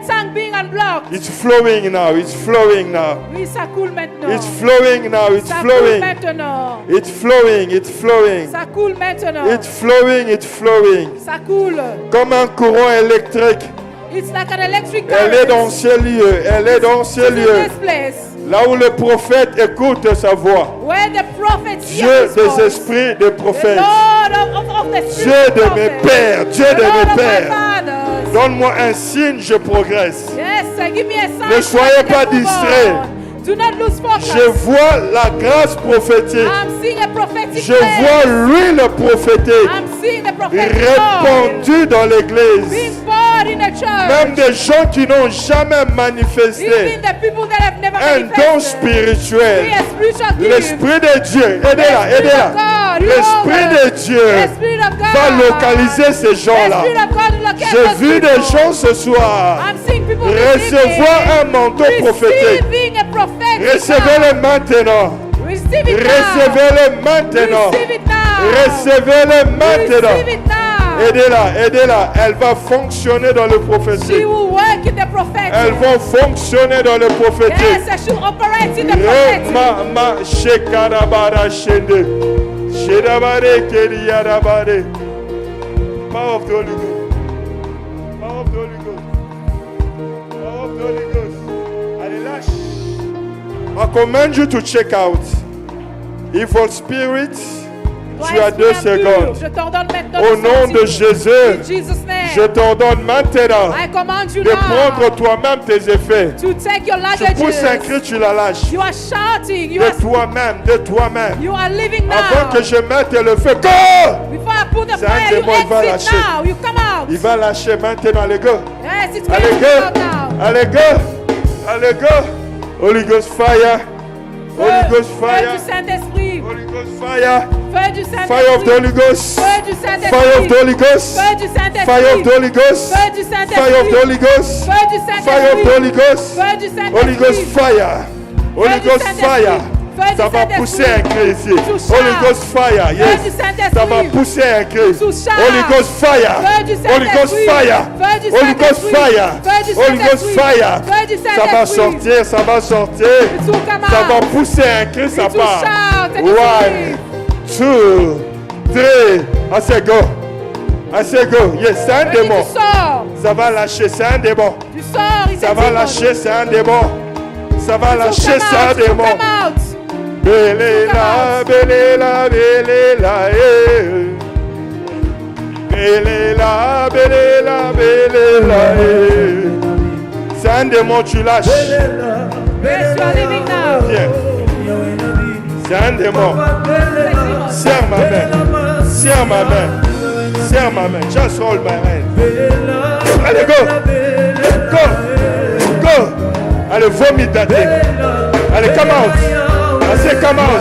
tongue being unblocked. It's flowing now. It's flowing now. Oui, ça coule maintenant. It's flowing now. It's Ça coule flowing. maintenant. It's flowing. It's flowing. Ça coule maintenant. It's flowing. It's flowing. Ça coule. Comme un courant électrique. It's like an electric current. Elle est dans ce lieu. Elle est dans ce She's in lieu. this place Là où le prophète écoute sa voix. where the prophets Dieu hear his des voice. esprits de The prophètes. Lord of the Dieu spirit de of mes prophets. pères. Dieu The de Lord mes of my pères. fathers. Donne-moi un signe, je progresse. Yes, give me a sign. Ne soyez so I can pas move distraits. on. Do not lose focus. Je vois la grâce prophétique. I'm seeing a prophetic Je grace. vois l'huile prophétique I'm seeing the prophetic oil répandue dans l'église. being poured in the church. Même des gens qui n'ont jamais manifesté Even the people that have never un don manifested. spirituel. Be a spiritual gift. L'Esprit de Dieu, aidez-la, aidez-la. L'Esprit de Dieu The Spirit of God. va localiser ces gens-là. The Spirit of God will locate J'ai those vu des people. gens ce soir I'm seeing people recevoir un manteau prophétique. Receiving a prophetic. Recevez-le maintenant. Receive it now. Recevez-le maintenant. Receive it now. Recevez-le maintenant. Receive it now. Aidez-la, aidez-la. Elle va fonctionner dans le She prophétique. will work in the prophetic. Elles vont fonctionner dans le prophétique. Yes, she will operate in the prophetic. Rema shekarabara shende. Shedabare keriyarabare. Power of the Holy Ghost. Power of the Holy Ghost. Power of the Holy Ghost. Allez, lâche. I command you to check out. Evil spirit, tu as 2 secondes. Je t'ordonne maintenant Au de nom de sortir. Jésus, In Jesus' name. je t'ordonne maintenant I command you de now prendre toi-même tes effets. to take your Tu pousses un luggages. cri, tu la lâches. You are shouting. You De are, toi-même, de toi-même. you are living Avant now. que je mette le feu, go! Before I put the C'est un fire, you démon, il va exit lâcher. now. You come out. Il va lâcher maintenant, les gars. Yes, it's going Allez, to come go! out now. Allez, go! Allez, go! Holy Ghost fire! Holy Ghost Feu fire! du Saint-Esprit. Holy Ghost fire! Feu du Saint-Esprit. Fire of the Holy Ghost! Feu du Saint-Esprit. Fire of the Holy Ghost! Feu du Saint-Esprit. Fire of the Holy Ghost! Feu du Saint-Esprit. Fire of the Holy Ghost! Feu du Saint-Esprit. Fire of the Holy Ghost! Feu du Saint-Esprit. Holy Ghost fire! Holy du Ghost Saint-Esprit. fire! Feu du Ça va Saint-Esprit. pousser un cri ici. Touche Holy ça. Ghost fire! Feu du Yes! Saint-Esprit. Ça va pousser un cri. Touche ça. Holy Ghost fire! Feu du Holy Ghost Saint-Esprit. fire! Feu du Holy Ghost Saint-Esprit. fire! Feu du Holy Ghost Saint-Esprit. fire! Feu du Ça va Saint-Esprit. sortir, ça va sortir. It will come Ça va out. pousser un cri, ça It will part. shout and it will 1, 2, 3. Assez go. Assez go. Yes, c'est un Vas-y, démon. tu sors. Ça va lâcher, c'est un démon. Tu sors. il Ça s'est va dit, lâcher, c'est un démon. Ça va it will lâcher, come c'est un out, it will démon. come out. Belela, belela, belela, eh. Belela, belela, belela, eh. C'est un démon, tu lâches. Yes, you are living now. Viens. C'est un démon. Serre ma main. Serre ma main. Serre ma main. Just hold my hand. Allez, go. Go. Go. Allez, vomis ta tête. Allez, come out. I say come out.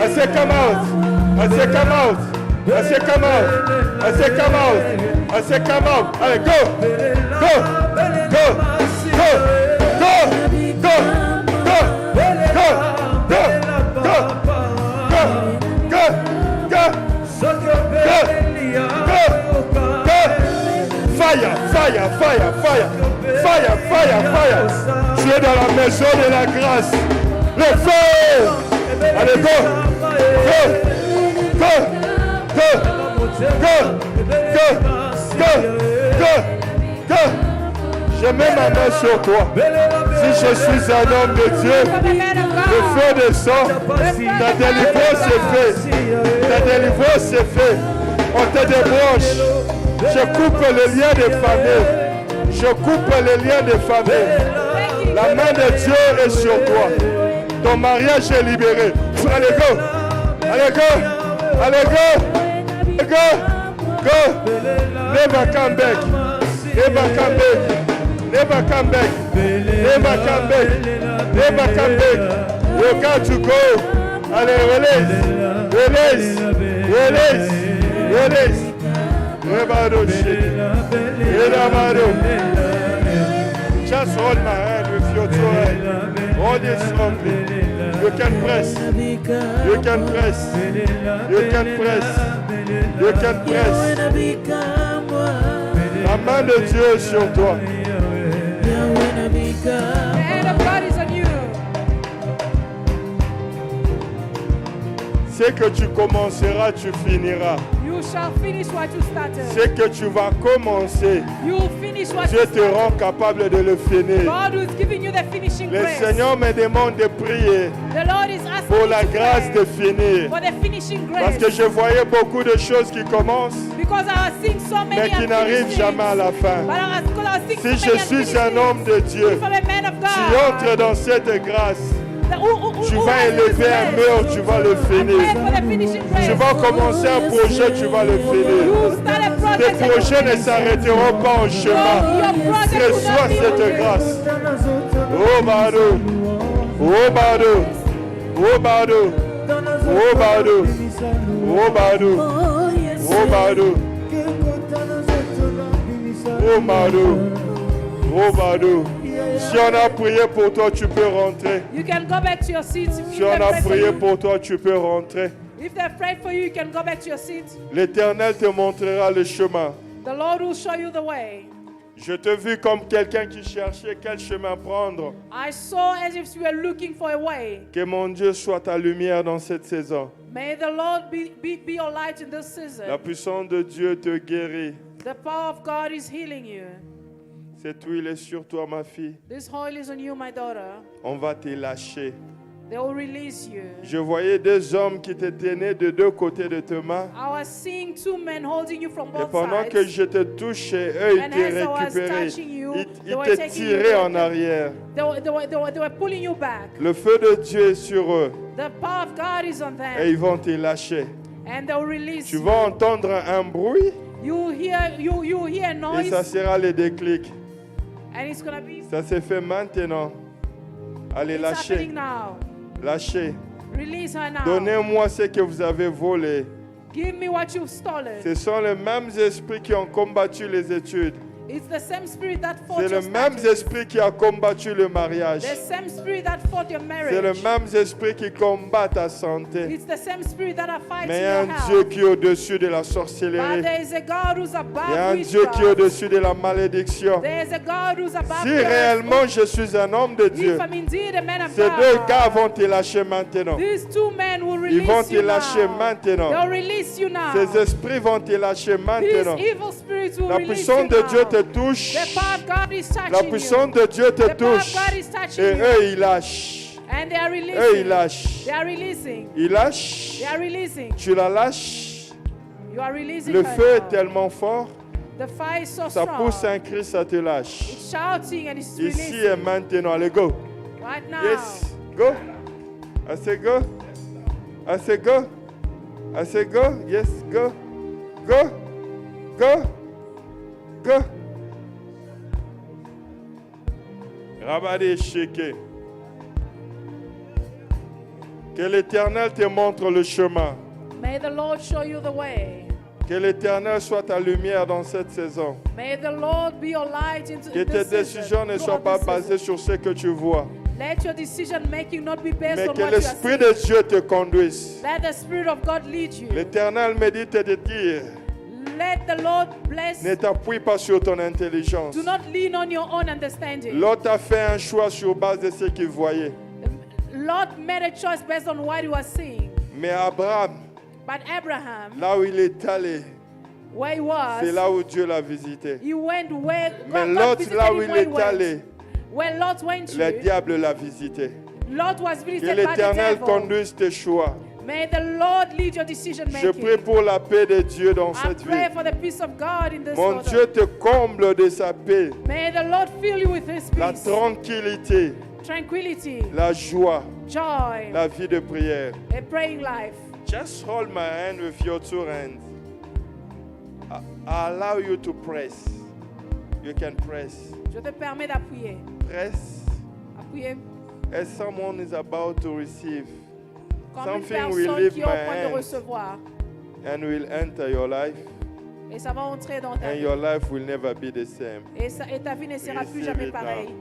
I say come out. I say come out. I say come out. I say come out. I say come out. Allez, go. Go. Go. Go. Go. Go. Go. Go. Go. Go. Go. Go. Go. Go. Fire, fire, fire, fire. Fire, fire, fire. Tu es dans la maison de la grâce. Le feu. Allez, go. Go. Go. Go. Go. Go. Go. Go. Go. Je mets ma main sur toi. Si je suis un homme de Dieu, le feu descend. Ta délivrance est faite. Ta délivrance est faite. On te débranche. Je coupe les liens des familles. Je coupe les liens des familles. La main de Dieu est sur toi. Ton mariage est libéré. Allez, go. Allez, go. Allez, go. Go. Go. Never come back. Never come back. Never come back. Never come back. Never come back. You got to go. Allez, release. Release. Release. Release. Rebado shit. Rebado. Just hold my hand with your two hands. Hold it strongly. You can press. You can press. You can press. You can press. La main de Dieu est sur toi. The hand of God is on you. Ce que tu commenceras, tu finiras. You shall finish what you started. Ce que tu vas commencer, You will finish what Dieu you te rend started. capable de le finir. God is giving you the finishing Le grace. Seigneur me demande de prier The Lord is asking pour you la to grâce pray de finir. for the finishing Parce grace. que je voyais beaucoup de choses qui commencent, Because I was seeing so many mais qui n'arrivent unfinished jamais à la things. fin. But I was seeing Si so je many suis unfinished un things. homme de Dieu, If I'm a man of tu God, entres dans cette grâce, tu who vas has this élever un grace? mur, tu vas le Pray finir. for the finishing grace. Tu vas commencer un projet, tu vas le finir. You start a project Tes and you projets ne finish. s'arrêteront pas en chemin. Your project will Reçois not be cette fulfilled. grâce. Oh Bado, oh Bado, oh Bado, oh Bado, oh Bado, oh Bado, oh Bado, oh Bado. Si on a prié pour toi, tu peux rentrer. You can go back to your seats. If Si on they've a prayed for prié you, pour toi, tu peux rentrer. if they've prayed for you, you can go back to your seat. L'Éternel te montrera le chemin. The Lord will show you the way. Je te vis comme quelqu'un qui cherchait quel chemin prendre. I saw as if you were looking for a way. Que mon Dieu soit ta lumière dans cette saison. May the Lord be your light in this season. La puissance de Dieu te guérit. The power of God is healing you. Cette huile est sur toi, ma fille. This oil is on you, my daughter. On va te lâcher. They will release you. Je voyais deux hommes qui te tenaient de deux côtés de tes mains. I was seeing two men holding you from Et both pendant sides. que je te touchais, eux, ils And te as I was récupéraient. touching you, Ils they were te taking you tiraient back. en arrière. They were pulling you back. Le feu de Dieu est sur eux. The power of God is on Et them. ils vont te lâcher. And they will release Tu you. vas entendre un bruit You hear a et noise. ça sera le déclic. And it's going to be Ça se fait maintenant. Allez, it's lâchez. happening now. Lâchez. Release her now. Donnez-moi ce que vous avez volé. Give me what you've stolen. Ce sont les mêmes esprits qui ont combattu les études. It's the same spirit that fought C'est your le même studies. esprit qui a combattu le mariage. The same spirit that fought your C'est le marriage. même esprit qui combat ta santé. It's the same spirit that are fighting Mais il y a your un Dieu health. qui est au-dessus de la But sorcellerie. there is a God who's Il y a above un Dieu qui est witchcraft. au-dessus de la malédiction. There is a God who's above Si curse. réellement je suis un homme de Dieu, If I'm indeed a man of ces deux gars God, vont te lâcher maintenant. these two men will Ils vont release te you lâcher now. maintenant. They'll release you now. Ces esprits vont te lâcher These maintenant. evil spirits will La release puissance you de now. Dieu te touche. The power of God is touching La you. puissance de Dieu te The power of touche. God is touching Et you. eux, ils lâchent. And they are Eux, releasing. ils lâchent. They are releasing. Ils lâchent. They are releasing. Tu la lâches. You are releasing Le her feu est now. tellement fort The fire is so Ça pousse strong. un cri, ça te lâche. It's shouting and it's Ici releasing. et maintenant, allez, go. Right now. Yes, go. I say go. I say go. I say go. Yes, go. Go. Go. Go. Rabade Sheke. Que l'Éternel te montre le chemin. May the Lord show you the way. Que l'Éternel soit ta lumière dans cette saison. May the Lord be your light into Que in tes this décisions ne season, soient pas throughout this basées season. sur ce que tu vois, Let your decision making not be based mais on que what you are l'Esprit seeing. de Dieu te conduise. Let the Spirit of God lead you. L'Éternel me dit de te dire, Let the Lord bless. ne t'appuie pas sur ton intelligence. Do not lean on your own understanding. L'autre a fait un choix sur base de ce qu'il voyait. Lot made a choice based on what he was seeing. Mais Abraham, But Abraham, là où il est allé, where he c'est was, là où Dieu l'a visité. he went where Mais God l'autre, visited là où him il where he est went. allé, Where Lot went le to, diable l'a visité. Lot was Que visited by the l'Éternel devil. conduise tes choix. May the Lord lead your decision Je making. prie pour la paix de Dieu dans I cette pray vie. for the peace of God in this Mon world. Dieu te comble de sa paix, May the Lord fill you with His la peace, tranquillité, tranquility, la joie, joy, la vie de prière. a praying life. Just hold my hand with your two hands. I allow you to press. You can press. Je te permets d'appuyer. Press Appuyer as someone is about to receive. comme une Something will personne leave qui est au my point de hands recevoir. and will enter your life, Et ça va entrer dans ta and vie. your life will never be the same. Et ta vie ne sera plus Receive jamais it pareille.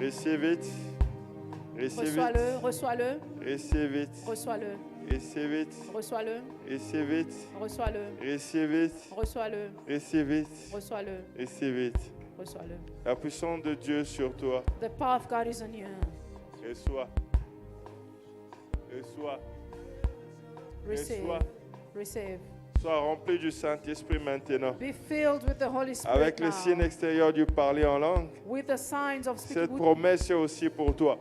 Receive it. Receive Reçois-le, it. reçois-le, Receive it. reçois-le, Receive it. reçois-le, Receive it. reçois-le, Receive it. reçois-le, Receive it. reçois-le, Receive it. reçois-le. La puissance de Dieu sur toi. The power of God is on you. Reçois. Reçois. Receive, Reçois. receive. Sois rempli du Saint-Esprit maintenant. Be filled with the Holy Spirit Avec le signe now. extérieur du parler en langue, With the signs of cette speaking. promesse est aussi pour toi.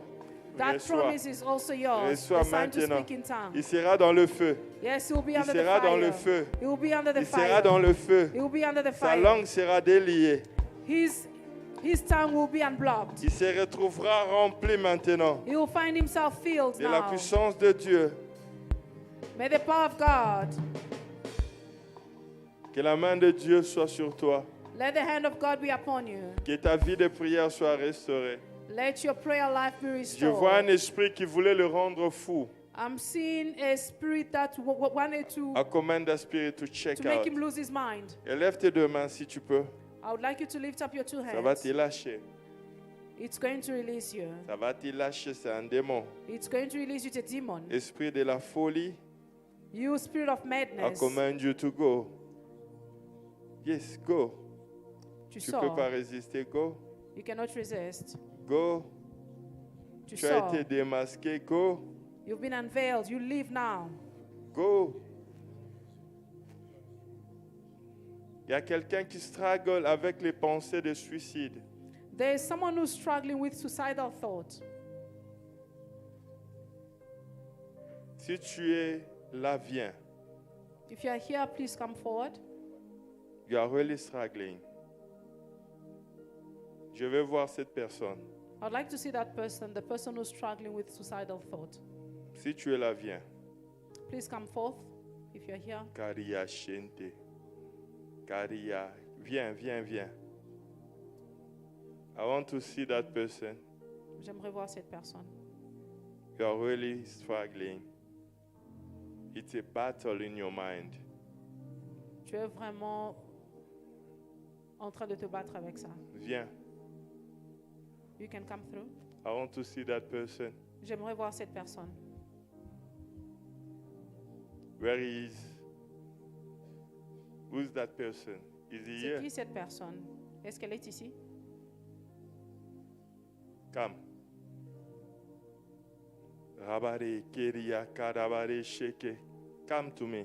That Reçois. promise is also yours. Reçois The sign to maintenant. speak in tongues. Il sera dans le feu. Yes, he will be Il under the sera dans fire. le feu. He will be under the Il sera fire. dans le feu. He will be under the Sa fire. langue sera déliée. His tongue will be unblocked. Il se retrouvera rempli maintenant He will find himself filled de la now. puissance de Dieu. May the power of God, Que la main de Dieu soit sur toi. let the hand of God be upon you. Que ta vie de prière soit restaurée. Let your prayer life be Je vois un restored. esprit qui voulait le rendre fou. I'm seeing a spirit that wanted I command the spirit to check to make out. him lose his mind. Élève tes deux mains si tu peux. I would like you to lift up your two Ça va hands. te lâcher. It's going to release you. Ça va te lâcher, c'est un démon. It's going to release you to demon. Esprit de la folie, You spirit of I madness. command you to go. Yes, go. Tu Tu peux sors. pas résister, go. You cannot resist. Go. Tu Tu as sors. été démasqué, go. You've been unveiled. You leave now. Go. Il y a quelqu'un qui struggle avec les pensées de suicide. There is someone who's struggling with suicidal thought. Si tu es là, viens. If you are here, please come forward. You are really struggling. Je vais voir cette personne. I'd like to see that person, the person who's struggling with suicidal thought. Si tu es là, viens. Please come forth if you're here. Karia Shente. Karia. Viens, viens, viens. I want to see that person. J'aimerais voir cette personne. You are really struggling. It's a battle in your mind. Tu es vraiment en train de te battre avec ça. Viens. You can come through. I want to see that person. J'aimerais voir cette personne. Where he is? Who's that person? Is he C'est here? qui cette personne? Est-ce qu'elle est ici? Come. Rabare keria karabare sheke. Come to me.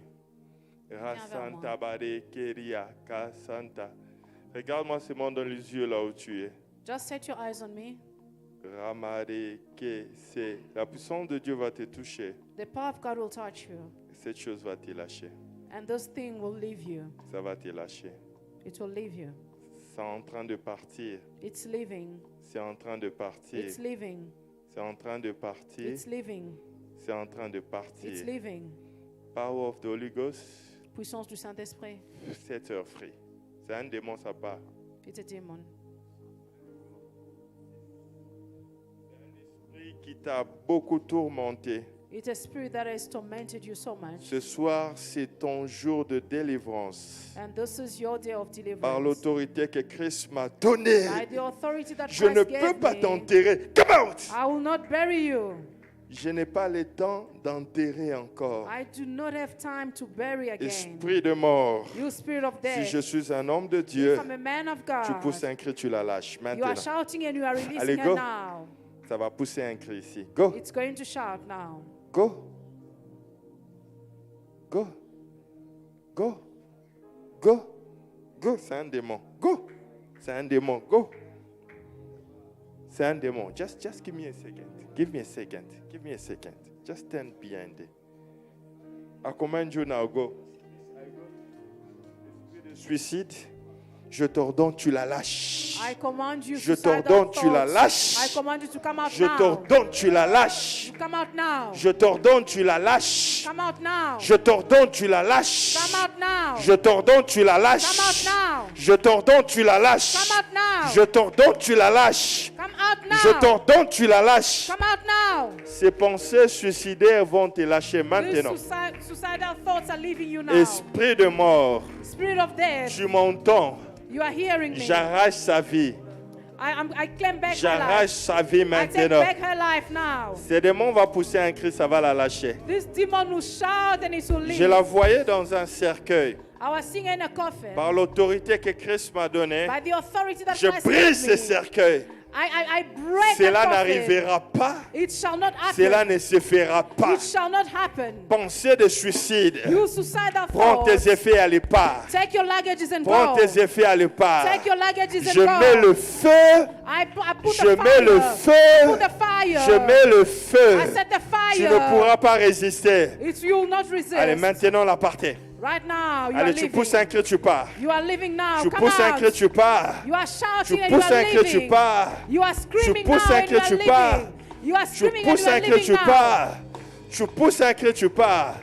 Rasanta bare keria kasanta. Regarde-moi seulement dans les yeux là où tu es. Just set your eyes on me. Ramare ke se. La puissance de Dieu va te toucher. The power of God will touch you. Cette chose va te lâcher. And this thing will leave you. Ça va te lâcher. It will leave you. C'est en train de partir. It's leaving. C'est en train de partir. It's leaving. C'est en train de partir. It's leaving. C'est en train de It's partir. leaving. Power of the Holy Ghost, Puissance du Saint-Esprit. 7 heures free. C'est un démon, ça part. It's a demon. Esprit qui t'a beaucoup tourmenté. It's a spirit that has tormented you so much. Ce soir, c'est ton jour de délivrance. And this is your day of Par deliverance. l'autorité que Christ m'a donnée, By the authority that je ne Christ peux gave pas me, t'enterrer. Come out! I will not bury you. Je n'ai pas le temps d'enterrer encore. I do not have time to bury again. Esprit de mort, You spirit of si death. je suis un homme de Dieu, If I'm a man of tu God, pousses un cri, tu la lâches. you Maintenant, are shouting and you are releasing Allez, her go. now. ça va pousser un cri ici. Go, It's going to shout now. go, go, go, go, go. C'est un démon. Go, c'est un démon. Go. C'est un démon. Just give me a second. Give me a second. Give me a second. Just stand behind it. I command you now, go. Esprit de suicide, je t'ordonne, tu la lâches. I command you Je suicidal t'ordonne, tu la thoughts. lâches. I command you to come out Je now. t'ordonne, tu la lâches. Come out now. Je t'ordonne, tu la lâches. Come out now. Je t'ordonne, tu la lâches. Come out now. Je t'ordonne, tu la Come out lâches. now. Je t'ordonne, tu la lâches. Come out now. Je t'ordonne, tu la lâches. Come out now. Je t'ordonne, tu la lâches. Come out now. Ces pensées suicidaires vont te lâcher These maintenant. suicidal thoughts are leaving you now. Esprit de mort, Spirit of death, tu m'entends. you are hearing me. J'arrache sa vie. I claim back her J'arrache life. sa vie I take maintenant. back her life now. Ce démon va pousser un cri, ça va la lâcher. This demon will shout and it will leave. Je la voyais dans un cercueil. I was singing in a coffin. Par l'autorité que Christ m'a donnée, By the authority that je Christ brise gave ce me, cercueil. I break Cela that coffin. n'arrivera pas. It shall not happen. Cela ne se fera pas. It shall not happen. Pensée de suicide. You suicidal Prends thoughts. tes effets à l'épargne. Take your luggages and Prends go. tes effets à l'épargne. Take your luggages and Je go. mets le feu. I put Je the mets fire. le feu. Put the fire. Je mets le feu. I set the fire. Tu ne pourras pas résister. You will not resist. Allez, maintenant la partez. Right now, you Allez, are tu living. pousses un cri, tu pars. You are living now. Tu Come pousses un out. cri, tu pars. You are Tu shouting and you pousses are un cri, tu living. pars. You are screaming pousses now un and cri, you are tu living. pars. You are Tu screaming and pousses you are un cri, living tu now. pars. Tu pousses un cri, tu pars.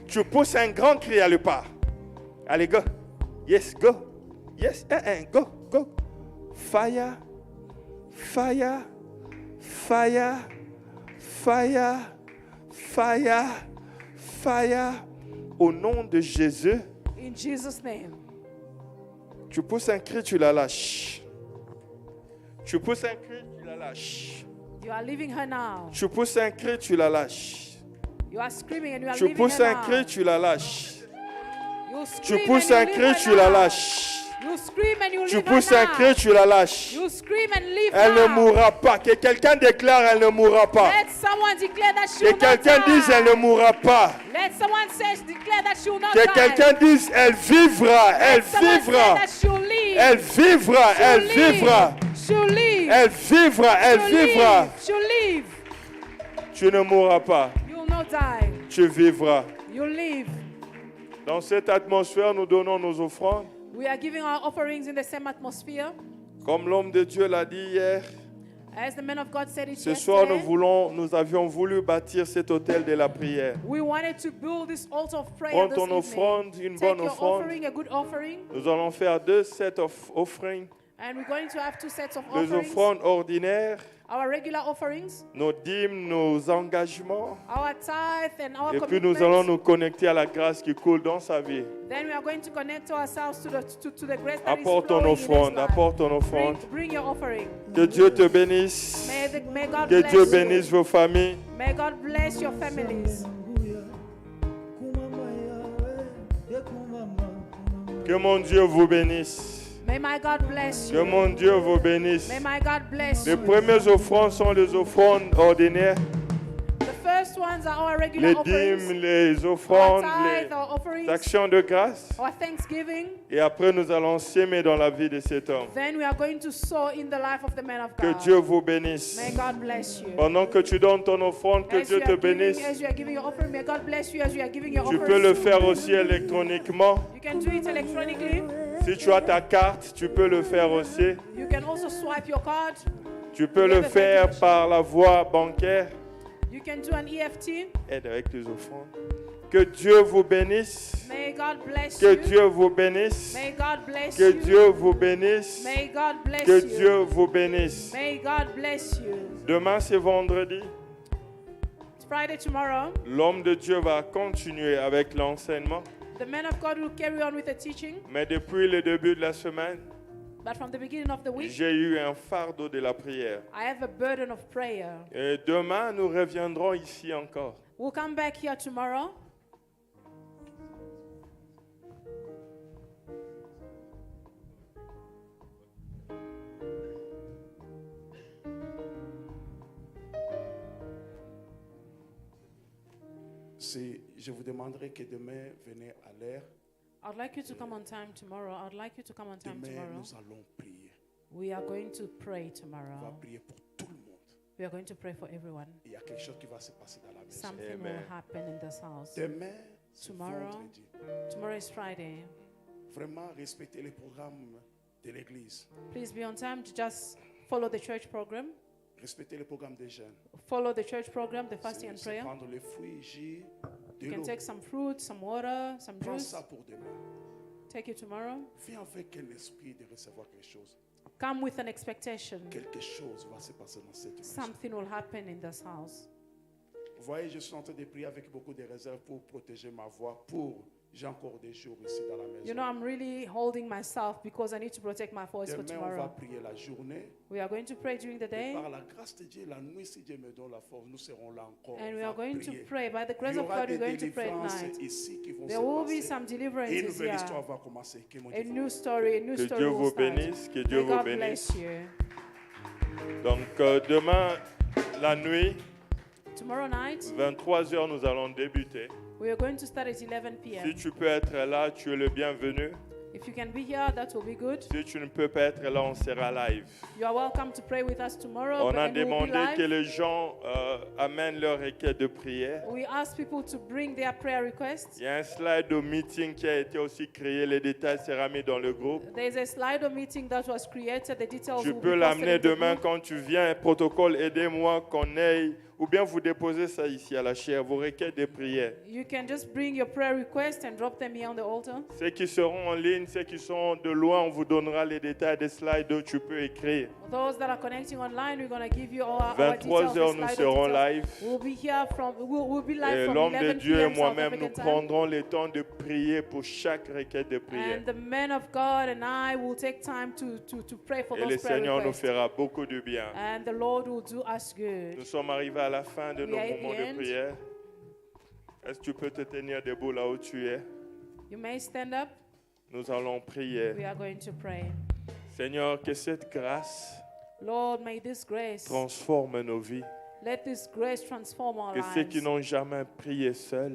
Tu pousses un grand cri à le pas. Allez, go. Yes, go. Yes, go, go. Fire, fire, fire, fire, fire, fire. Au nom de Jésus, In Jesus' name. tu pousses un cri, tu la lâches. Tu pousses un cri, tu la lâches. You are leaving her now. Tu pousses un cri, tu la lâches. You are screaming and you are Tu leaving pousses her un now. cri, tu la lâches. You Tu scream pousses and un you leave cri, her tu la now. lâches. You scream and you Tu leave pousses her un now. cri, tu la lâches. You scream and leave Elle ne her. mourra pas. Que quelqu'un déclare, elle ne mourra pas. Let someone declare that she Que will not quelqu'un die. dise, elle ne mourra pas. Let someone declare that she will not Que die. quelqu'un dise, elle vivra, elle Let someone say vivra. that she'll live. Elle vivra, She'll elle live. vivra. She'll live. Elle vivra, elle She'll vivra. live. She'll live. Tu ne mourras pas. You will not die. Tu vivras. You'll live. Dans cette atmosphère, nous donnons nos offrandes. We are giving our offerings in the same atmosphere. Comme l'homme de Dieu l'a dit hier, As the man of God said it ce soir yesterday, nous avions voulu bâtir cet hôtel de la prière. we wanted to build this altar of prayer Prends this ton evening. offrande, une Take bonne your offrande. offering, a good offering, Nous allons faire 2 sets of offerings. and we're going to have 2 sets of Les offerings. offrandes ordinaires, Our regular offerings, nos dîmes, nos engagements. our tithe and our Et puis commitments. nous allons nous connecter à la grâce qui coule dans sa vie. Then we are going to connect ourselves to the grace that Apporte is ton flowing in his offrande, life. apporte ton offrande. Bring your offering. Que Dieu te bénisse. May God Que bless Dieu you. bénisse vos familles. May God bless your families. Que mon Dieu vous bénisse. May my God bless Que you. mon Dieu vous bénisse. May my God bless Les you. premières offrandes sont les offrandes ordinaires. The first ones are our regular Les offerings. dîmes, les Our offrandes, tithe, our les offerings, actions de grâce. our thanksgiving. Et après, nous allons s'aimer dans la vie de cet homme. Then we are going to sow in the life of the man of Que God. Dieu vous bénisse. May God bless you. Pendant que tu donnes ton offrande, que As Dieu you te are giving- bénisse. As you are giving your offering, may God bless you as you are giving your Tu offering. peux le faire aussi électroniquement. You can do it electronically. Si tu as ta carte, tu peux le faire aussi. You can also swipe your card. Tu peux le faire par la voie bancaire. You can do an EFT. Aide avec tes offrandes. Que Dieu vous bénisse. May God bless Que you. Dieu vous bénisse. May God bless Que you. Dieu vous bénisse. May God bless Que you. Dieu vous bénisse. May God bless you. Demain, c'est vendredi. It's Friday tomorrow. L'homme de Dieu va continuer avec l'enseignement. The man of God will carry on with the teaching. Mais depuis le début de la semaine, But from the beginning of the week, j'ai eu un fardeau de la prière. I have a burden of prayer. Et demain, nous reviendrons ici encore. We'll come back here tomorrow. Je vous demanderai que demain, venez à l'heure. I'd like you to come on time tomorrow. I'd like you to come on time Demain, tomorrow. nous allons prier. We are going to pray On va tomorrow. prier pour tout le monde. We are going to pray for everyone. Il y a quelque chose qui va se passer dans la maison. Something Amen. will happen in this house. Demain, c'est Tomorrow. vendredi. Tomorrow is Friday. Vraiment, respectez les programmes de l'église. Please be on time to just follow the church program. Respectez les programmes des jeunes. Follow the church program, the fasting and C'est prayer. prendre les fruits, jus, de You can l'eau. take some fruit, some water, some Prends juice. ça pour demain. Take it tomorrow. Viens avec un esprit de recevoir quelque chose. Come with an expectation. Quelque chose va se passer dans cette maison. Something will happen in this house. Vous voyez, je suis en train de prier avec beaucoup de réserve pour protéger ma voix. J'ai encore des jours ici dans la maison. You know, I'm really holding myself because I need to protect my voice for Demain, on va tomorrow. prier la journée. We are going to pray during the Et day. par la grâce de Dieu, la nuit, si Dieu me donne la force, nous serons là encore. And On we va are going to prier. pray. By the Il grace y of aura God, des we're going to pray at délivrances night. ici qui vont There se will be passer. some Et une deliverances nouvelle here. histoire va commencer. Que mon A Dieu new vous story, a new Que story Dieu will vous start. bénisse. Que Dieu May vous God bénisse. bless you. Donc, demain, la nuit, Tomorrow night, 23h, nous allons débuter. we are going to start at 11 Si p.m. tu peux être là, tu es le bienvenu. If you can be here, that will be good. Si tu ne peux pas être là, on sera live. You are welcome to pray with us tomorrow. On a and we will be demandé que live. les gens amènent leur requête de prière. We ask people to bring their prayer requests. Il y a un slide au meeting qui a été aussi créé. Les détails seront mis dans le groupe. There's a Slido meeting that was created. The details Tu will peux be posted l'amener in the demain group. quand tu viens. Protocole, aidez-moi qu'on aille. Ou bien vous déposez ça ici à la chaire, vos requêtes de prière. You can just bring your prayer requests and drop them here on the altar. Ceux qui seront en ligne, ceux qui sont de loin, on vous donnera les détails des slides où tu peux écrire. Those that are connecting online, we're going to give you all our 23 details. heures, the nous Slido serons details. live. We'll be here we'll be live Et from l'homme de 11 Dieu et p.m. South moi-même, nous African time. prendrons le temps de prier pour chaque requête de prière. And the man of God and I will take time to pray for Et those le prayer Seigneur nous requests. fera beaucoup de bien. And the Lord will do us good. Nous sommes arrivés à la fin de We nos are at moments the de end. prière. Est-ce que tu peux te tenir debout là où tu es? You may stand up. Nous allons prier. We are going to pray. Seigneur, que cette grâce Lord, may this grace, transforme nos vies. let this grace transform our Que ceux qui lives. n'ont jamais prié seuls